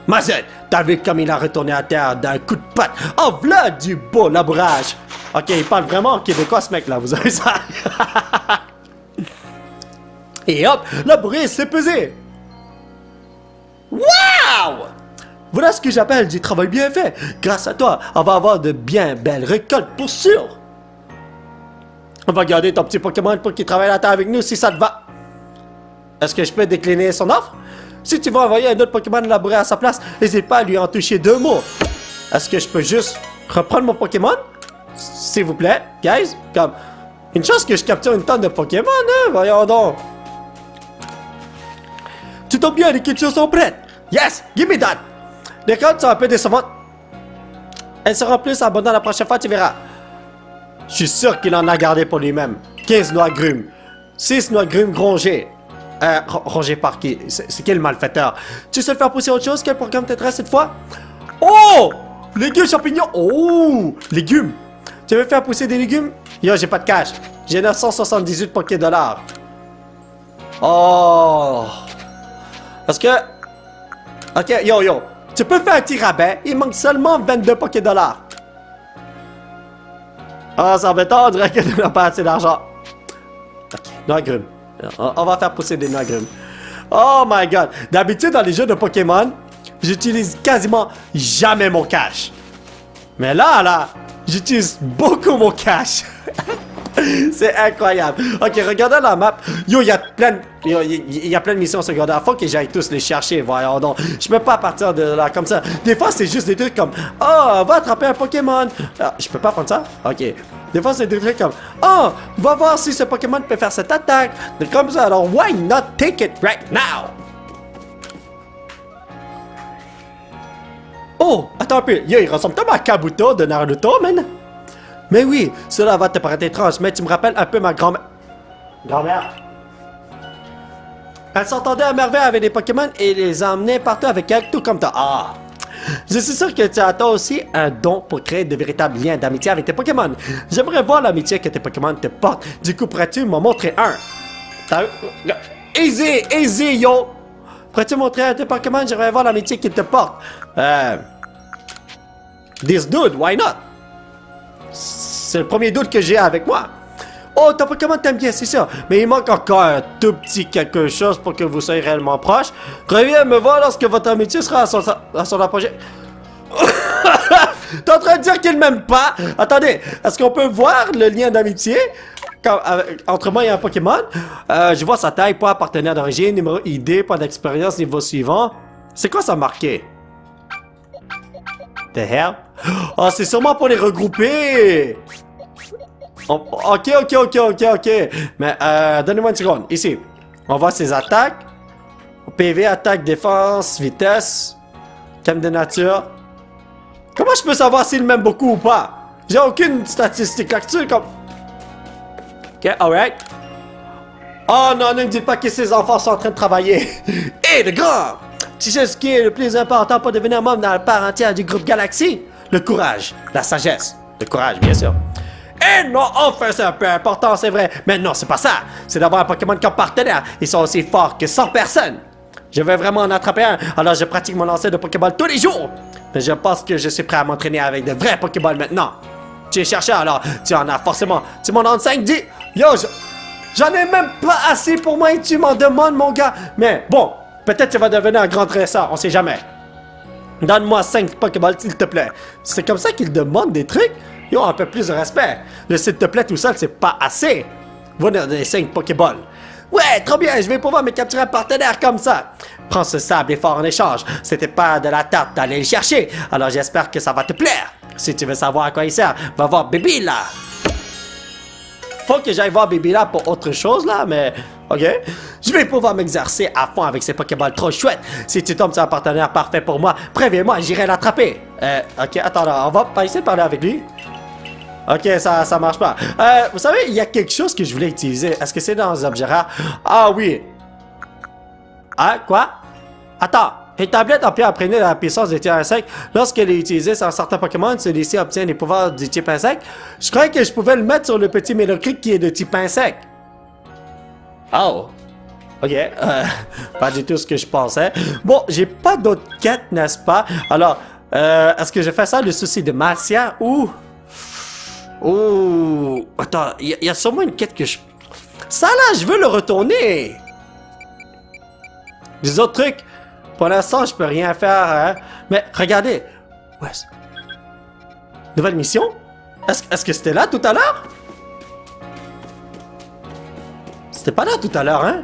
Speaker 1: Mazette, t'as vu comme il a retourné à terre d'un coup de patte. Oh, v'là du beau labourage. Ok, il parle vraiment québécois, ce mec-là. Vous avez ça? Et hop, labourer, c'est pesé. Wow! Voilà ce que j'appelle du travail bien fait. Grâce à toi, on va avoir de bien belles récoltes pour sûr. On va garder ton petit Pokémon pour qu'il travaille la terre avec nous si ça te va. Est-ce que je peux décliner son offre? Si tu veux envoyer un autre Pokémon labourer à sa place, n'hésite pas à lui en toucher 2 mots. Est-ce que je peux juste reprendre mon Pokémon? S'il vous plaît, guys? Comme, une chance que je capture une tonne de Pokémon, hein? Voyons donc. Tu tombes bien, les cultures sont prêtes. Yes, give me that. Les récoltes sont un peu décevantes. Elles seront plus abondantes la prochaine fois, tu verras. Je suis sûr qu'il en a gardé pour lui-même. 15 noix grumes. 6 noix grumes rongées. Rongées par qui? C'est quel malfaiteur? Tu sais faire pousser autre chose? Quel programme t'intéresse cette fois? Oh! Légumes, champignons. Oh! Légumes. Tu veux faire pousser des légumes? Yo, j'ai pas de cash. J'ai 978 Poké-dollars. Oh! Parce que... Ok, yo. Tu peux faire un petit rabais. Il manque seulement 22 Poké-dollars. Ah, c'est embêtant. On dirait que tu n'as pas assez d'argent. Ok, noix grumes. On va faire pousser des noix grumes. Oh my god. D'habitude, dans les jeux de Pokémon, j'utilise quasiment jamais mon cash. Mais là, j'utilise beaucoup mon cash. C'est incroyable. Ok, regardez la map. Yo, il y a plein de missions secondaires. Faut que j'aille tous les chercher, voyons donc. Je peux pas partir de là comme ça. Des fois, c'est juste des trucs comme... Oh, va attraper un Pokémon. Ah, je peux pas prendre ça? Ok. Des fois, c'est des trucs comme, oh, va voir si ce Pokémon peut faire cette attaque. C'est comme ça, alors why not take it right now? Oh, attends un peu. Yo, il ressemble tellement à Kabuto de Naruto, man. Mais oui, cela va te paraître étrange, mais tu me rappelles un peu ma grand-mère. Grand-mère? Elle s'entendait à merveille avec des Pokémon et les emmenait partout avec elle, tout comme toi. Ah! Je suis sûr que tu as toi aussi un don pour créer de véritables liens d'amitié avec tes Pokémon. J'aimerais voir l'amitié que tes Pokémon te portent. Du coup, pourrais-tu m'en montrer un? Easy, easy, yo! Pourrais-tu montrer à tes Pokémon? J'aimerais voir l'amitié qu'ils te portent. This dude, why not? C'est le premier doute que j'ai avec moi. Oh, ton Pokémon t'aime bien, c'est ça. Mais il manque encore un tout petit quelque chose pour que vous soyez réellement proches. Reviens me voir lorsque votre amitié sera à son apogée. T'es en train de dire qu'il m'aime pas? Attendez, est-ce qu'on peut voir le lien d'amitié entre moi et un Pokémon? Je vois sa taille, poids, partenaire d'origine, numéro ID, point d'expérience, niveau suivant. C'est quoi ça marqué? The hell? Oh, c'est sûrement pour les regrouper! Ok. Mais, donnez-moi une seconde. Ici, on voit ses attaques. PV, attaque, défense, vitesse. Thème de nature. Comment je peux savoir s'il m'aime beaucoup ou pas? J'ai aucune statistique là-dessus, comme... Ok, alright. Oh non, ne me dites pas que ces enfants sont en train de travailler. Hé, le grand! Tu sais ce qui est le plus important pour devenir membre dans la part entière du groupe Galaxy? Le courage, la sagesse. Le courage, bien sûr. Eh non, enfin, c'est un peu important, c'est vrai. Mais non, c'est pas ça. C'est d'avoir un Pokémon comme partenaire. Ils sont aussi forts que 100 personnes. Je veux vraiment en attraper un, alors je pratique mon lancer de Pokéball tous les jours. Mais je pense que je suis prêt à m'entraîner avec de vrais Pokéballs maintenant. Tu es chercheur, alors tu en as forcément. Tu m'en enseignes, dis. Yo, j'en ai même pas assez pour moi et tu m'en demandes, mon gars. Mais bon, peut-être tu vas devenir un grand dresseur, on sait jamais. Donne-moi 5 Pokéballs, s'il te plaît. C'est comme ça qu'ils demandent des trucs. Yo, un peu plus de respect. Le s'il te plaît tout seul, c'est pas assez. Vous donner 5 Pokéballs. Ouais, trop bien, je vais pouvoir me capturer un partenaire comme ça. Prends ce sable et fort en échange. C'était pas de la tarte d'aller le chercher. Alors j'espère que ça va te plaire. Si tu veux savoir à quoi il sert, va voir Baby là. Faut que j'aille voir Baby là pour autre chose là, mais... Ok. Je vais pouvoir m'exercer à fond avec ces Pokéballs trop chouettes. Si tu tombes sur un partenaire parfait pour moi, préviens-moi, j'irai l'attraper. Ok, attends là, on va pas essayer de parler avec lui. Ok, ça marche pas. Vous savez, il y a quelque chose que je voulais utiliser. Est-ce que c'est dans les objets rares? Ah oui. Ah, quoi? Attends. Une tablette en pierre imprégnée de la puissance du type insecte. Lorsqu'elle est utilisée sur certains Pokémon, celui-ci obtient les pouvoirs du type insecte. Je croyais que je pouvais le mettre sur le petit Mélocric qui est de type insecte. Oh. Ok. Pas du tout ce que je pensais. Bon, j'ai pas d'autres quêtes, n'est-ce pas? Alors, est-ce que je fais ça, le souci de Marcia, ou... Oh, attends, il y a sûrement une quête que je... Ça là, je veux le retourner. Les autres trucs, pour l'instant, je peux rien faire, hein. Mais regardez. Ouais. Nouvelle mission? Est-ce que c'était là tout à l'heure? C'était pas là tout à l'heure, hein?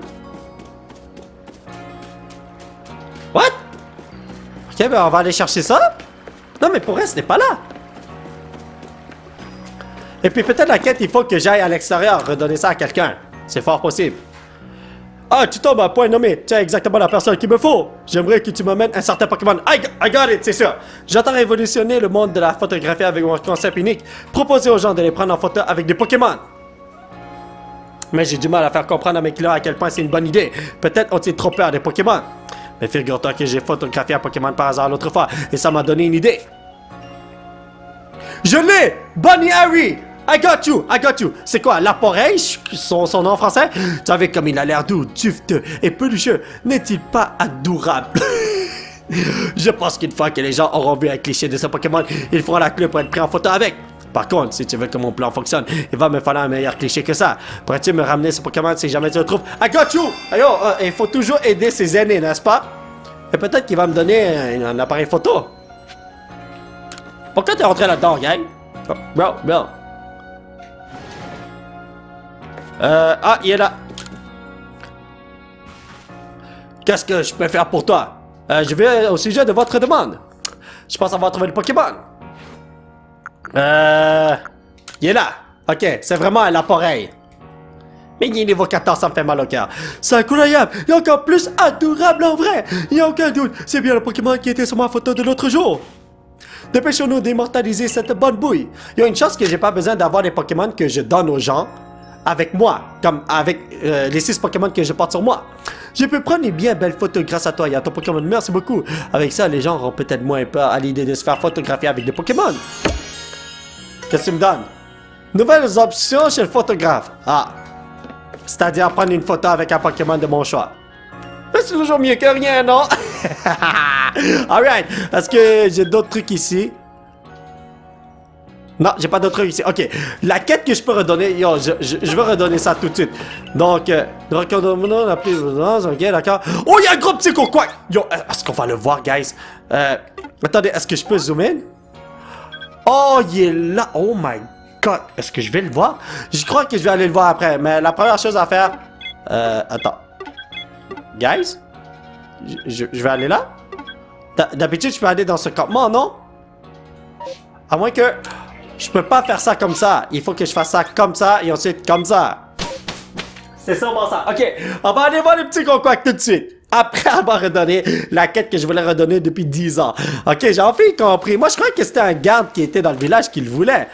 Speaker 1: What? Ok, ben on va aller chercher ça. Non, mais pour elle, c'était pas là. Et puis peut-être la quête, il faut que j'aille à l'extérieur redonner ça à quelqu'un. C'est fort possible. Ah, tu tombes à point nommé. Tu es exactement la personne qu'il me faut. J'aimerais que tu m'amènes un certain Pokémon. I got it, c'est sûr. J'entends révolutionner le monde de la photographie avec mon concept unique. Proposer aux gens de les prendre en photo avec des Pokémon. Mais j'ai du mal à faire comprendre à mes clients à quel point c'est une bonne idée. Peut-être ont-ils trop peur des Pokémon. Mais figure-toi que j'ai photographié un Pokémon par hasard l'autre fois. Et ça m'a donné une idée. Je l'ai! Bunny Harry! I got you! C'est quoi, Laporèche, son nom en français? Tu savais comme il a l'air doux, dufteux et pelucheux. N'est-il pas adorable? Je pense qu'une fois que les gens auront vu un cliché de ce Pokémon, ils feront la queue pour être pris en photo avec. Par contre, si tu veux que mon plan fonctionne, il va me falloir un meilleur cliché que ça. Pourrais-tu me ramener ce Pokémon si jamais tu le trouves? I got you! Il faut toujours aider ses aînés, n'est-ce pas? Et peut-être qu'il va me donner un appareil photo. Pourquoi t'es rentré là-dedans, gang? Oh, bro. Ah, il est là. Qu'est-ce que je peux faire pour toi? Je vais au sujet de votre demande. Je pense avoir trouvé le Pokémon. Il est là. Ok, c'est un lapin. Mais il est niveau 14, ça me fait mal au cœur. C'est incroyable! Il est encore plus adorable en vrai! Il n'y a aucun doute, c'est bien le Pokémon qui était sur ma photo de l'autre jour. Dépêchons-nous d'immortaliser cette bonne bouille. Il y a une chance que j'ai pas besoin d'avoir des Pokémon que je donne aux gens avec moi, comme avec les 6 Pokémon que je porte sur moi. Je peux prendre une bien belles photos grâce à toi et à ton Pokémon. Merci beaucoup. Avec ça, les gens auront peut-être moins peur à l'idée de se faire photographier avec des Pokémon. Qu'est-ce que tu me donnes? Nouvelles options chez le photographe. Ah. C'est-à-dire prendre une photo avec un Pokémon de mon choix. C'est toujours mieux que rien, non? Alright. Est-ce que j'ai d'autres trucs ici? Non, j'ai pas d'autres trucs ici. Ok. La quête que je peux redonner, yo, je vais redonner ça tout de suite. Donc, recommandons la plus. Ok, d'accord. Oh, il y a un gros petit quoi. Yo, est-ce qu'on va le voir, guys? Attendez, est-ce que je peux zoomer? Oh, il est là. Oh my god. Est-ce que je vais le voir? Je crois que je vais aller le voir après. Mais la première chose à faire. Attends. Guys? Je vais aller là? D'habitude, je peux aller dans ce campement, non? À moins que... Je peux pas faire ça comme ça. Il faut que je fasse ça comme ça et ensuite comme ça. C'est sûrement ça. Ok, on va aller voir les petits conquacs tout de suite. Après avoir redonné la quête que je voulais redonner depuis 10 ans. Ok, j'ai enfin compris. Moi, je crois que c'était un garde qui était dans le village qui le voulait.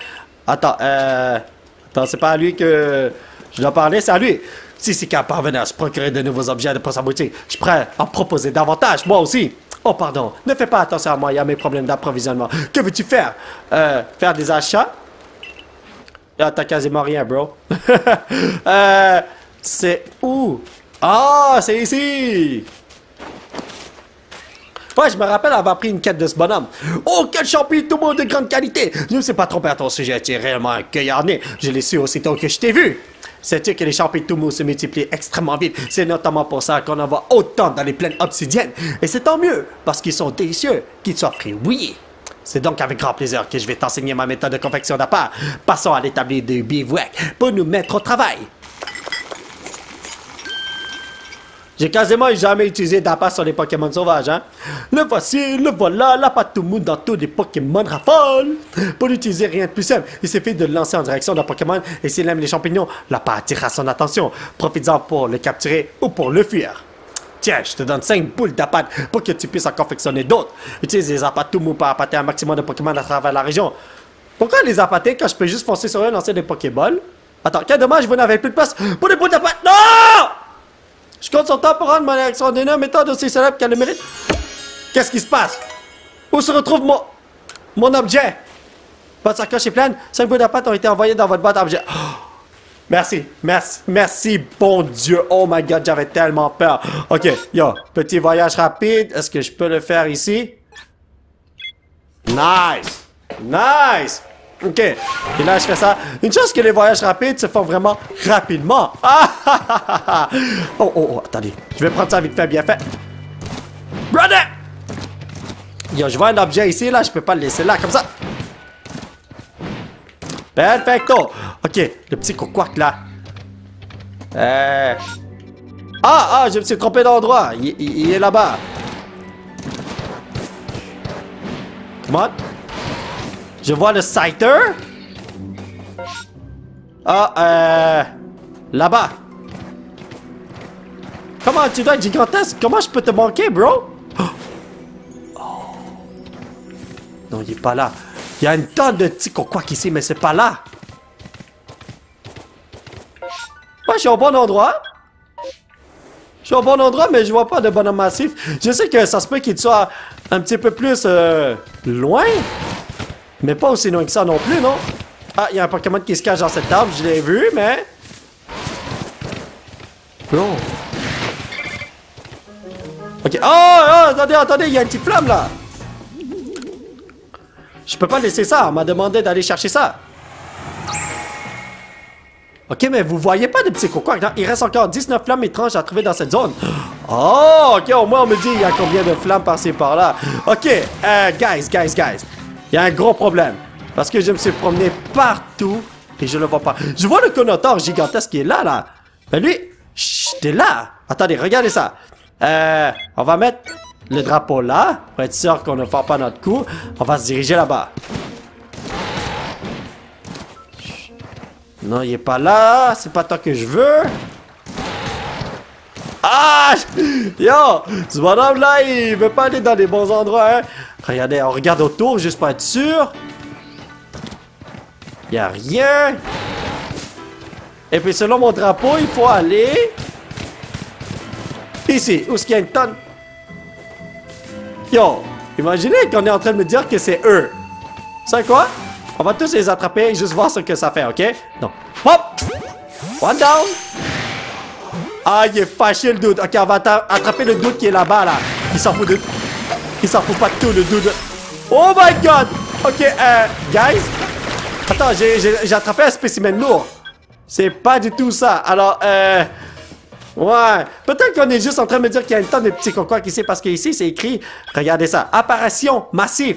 Speaker 1: Attends, c'est pas à lui que je dois parler, c'est à lui. Si c'est qu'à parvenir à se procurer de nouveaux objets pour sa boutique, je suis prêt à en proposer davantage, moi aussi. Oh, pardon, ne fais pas attention à moi, il y a mes problèmes d'approvisionnement. Que veux-tu faire? Faire des achats? Ah, t'as quasiment rien, bro. C'est où? Ah, c'est ici! Ouais, je me rappelle avoir pris une quête de ce bonhomme. Oh, quel champignon de grande qualité! Je ne me suis pas trompé à ton sujet, tu es réellement un cueilleur né. Je l'ai su aussitôt que je t'ai vu. Sais-tu que les champignons se multiplient extrêmement vite? C'est notamment pour ça qu'on en voit autant dans les plaines obsidiennes. Et c'est tant mieux, parce qu'ils sont délicieux, qu'ils soient frits, oui. C'est donc avec grand plaisir que je vais t'enseigner ma méthode de confection d'appart. Passons à l'établi de bivouac pour nous mettre au travail. J'ai quasiment jamais utilisé d'appât sur les Pokémon sauvages, hein. Le voici, le voilà, la Patoumou dans tous les Pokémon raffolent. Pour l'utiliser, rien de plus simple. Il suffit de le lancer en direction d'un Pokémon et s'il aime les champignons, l'appât attirera son attention. Profites-en pour le capturer ou pour le fuir. Tiens, je te donne 5 boules d'appât pour que tu puisses en confectionner d'autres. Utilise les Apatoumou pour appâter un maximum de Pokémon à travers la région. Pourquoi les appâter quand je peux juste foncer sur eux et lancer des Pokéballs? Attends, quel dommage, vous n'avez plus de place pour des boules d'appât. Non! Je compte son temps pour rendre mon extraordinaire méthode aussi célèbre qu'elle le mérite. Qu'est-ce qui se passe? Où se retrouve mon objet? Votre sacoche est pleine. 5 bouts d'appât ont été envoyés dans votre boîte à objet. Oh, merci, bon Dieu. Oh my god, j'avais tellement peur. Ok, yo, petit voyage rapide. Est-ce que je peux le faire ici? Nice! Ok, et là je fais ça. Une chose que les voyages rapides se font vraiment rapidement. Oh, attendez. Je vais prendre ça vite fait, bien fait. Brother! Yo, je vois un objet ici, là, je peux pas le laisser là, comme ça. Perfecto. Ok, le petit coucouac là. Je me suis trompé d'endroit. Il est là-bas. Come on. Je vois le Scyther. Là-bas. Comment tu dois être gigantesque? Comment je peux te manquer, bro? Oh. Non, il est pas là. Il y a une tonne de petits coquacs ici, mais c'est pas là. Ouais, je suis au bon endroit. Je suis au bon endroit, mais je vois pas de bonhomme massif. Je sais que ça se peut qu'il soit un petit peu plus loin. Mais pas aussi loin que ça non plus, non? Ah, il y a un Pokémon qui se cache dans cette table, je l'ai vu, mais... Bro. Ok. Oh, attendez, il y a une petite flamme, là. Je peux pas laisser ça, on m'a demandé d'aller chercher ça. Ok, mais vous voyez pas de petits coquins, non? Il reste encore 19 flammes étranges à trouver dans cette zone. Oh, ok, au moins on me dit il y a combien de flammes par-ci par-là. Ok, guys. Il y a un gros problème. Parce que je me suis promené partout et je le vois pas. Je vois le Conotor gigantesque qui est là. Mais lui, t'es là. Attendez, regardez ça. On va mettre le drapeau là, pour être sûr qu'on ne fera pas notre coup. On va se diriger là-bas. Non, il est pas là. C'est pas toi que je veux. Ah! Yo! Ce bonhomme-là, il veut pas aller dans les bons endroits, hein? Regardez, on regarde autour, juste pour être sûr. Y a rien. Et puis, selon mon drapeau, il faut aller... ici, où est-ce qu'il y a une tonne? Yo! Imaginez qu'on est en train de me dire que c'est eux. C'est quoi? On va tous les attraper et juste voir ce que ça fait, ok? Donc, hop! One down! Ah, il est fâché le dude. Ok, on va attraper le dude qui est là-bas, là. Il s'en fout de... il s'en fout pas de tout, le dude. Oh my god! Ok, guys. Attends, j'ai attrapé un spécimen lourd. C'est pas du tout ça. Alors, ouais. Peut-être qu'on est juste en train de me dire qu'il y a une tonne de petits coquois ici, parce qu'ici, c'est écrit... Regardez ça. Apparition massif.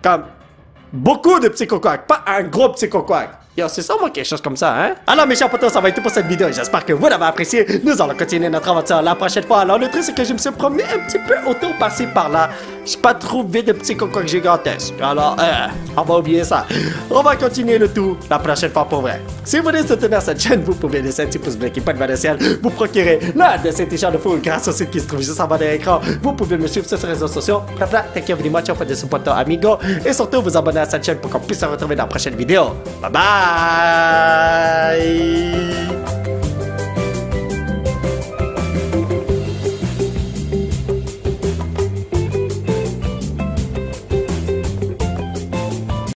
Speaker 1: Comme... beaucoup de petits coquois. Pas un gros petit coquois. Yo, c'est sûrement quelque chose comme ça, hein? Alors, mes chers potos, ça va être tout pour cette vidéo. J'espère que vous l'avez apprécié. Nous allons continuer notre aventure la prochaine fois. Alors, le truc, c'est que je me suis promené un petit peu autour, par-ci, par-là. J'ai pas trouvé de petits coquois gigantesques. Alors, on va oublier ça. On va continuer le tout la prochaine fois pour vrai. Si vous voulez soutenir cette chaîne, vous pouvez laisser un petit pouce bleu qui peut être ciel. Vous procurer l'un de ces t-shirts de fou grâce au site qui se trouve juste en bas de l'écran. Vous pouvez me suivre sur les réseaux sociaux. Thank you very much for the support, amigo. Et surtout, vous abonner à cette chaîne pour qu'on puisse se retrouver dans la prochaine vidéo. Bye bye!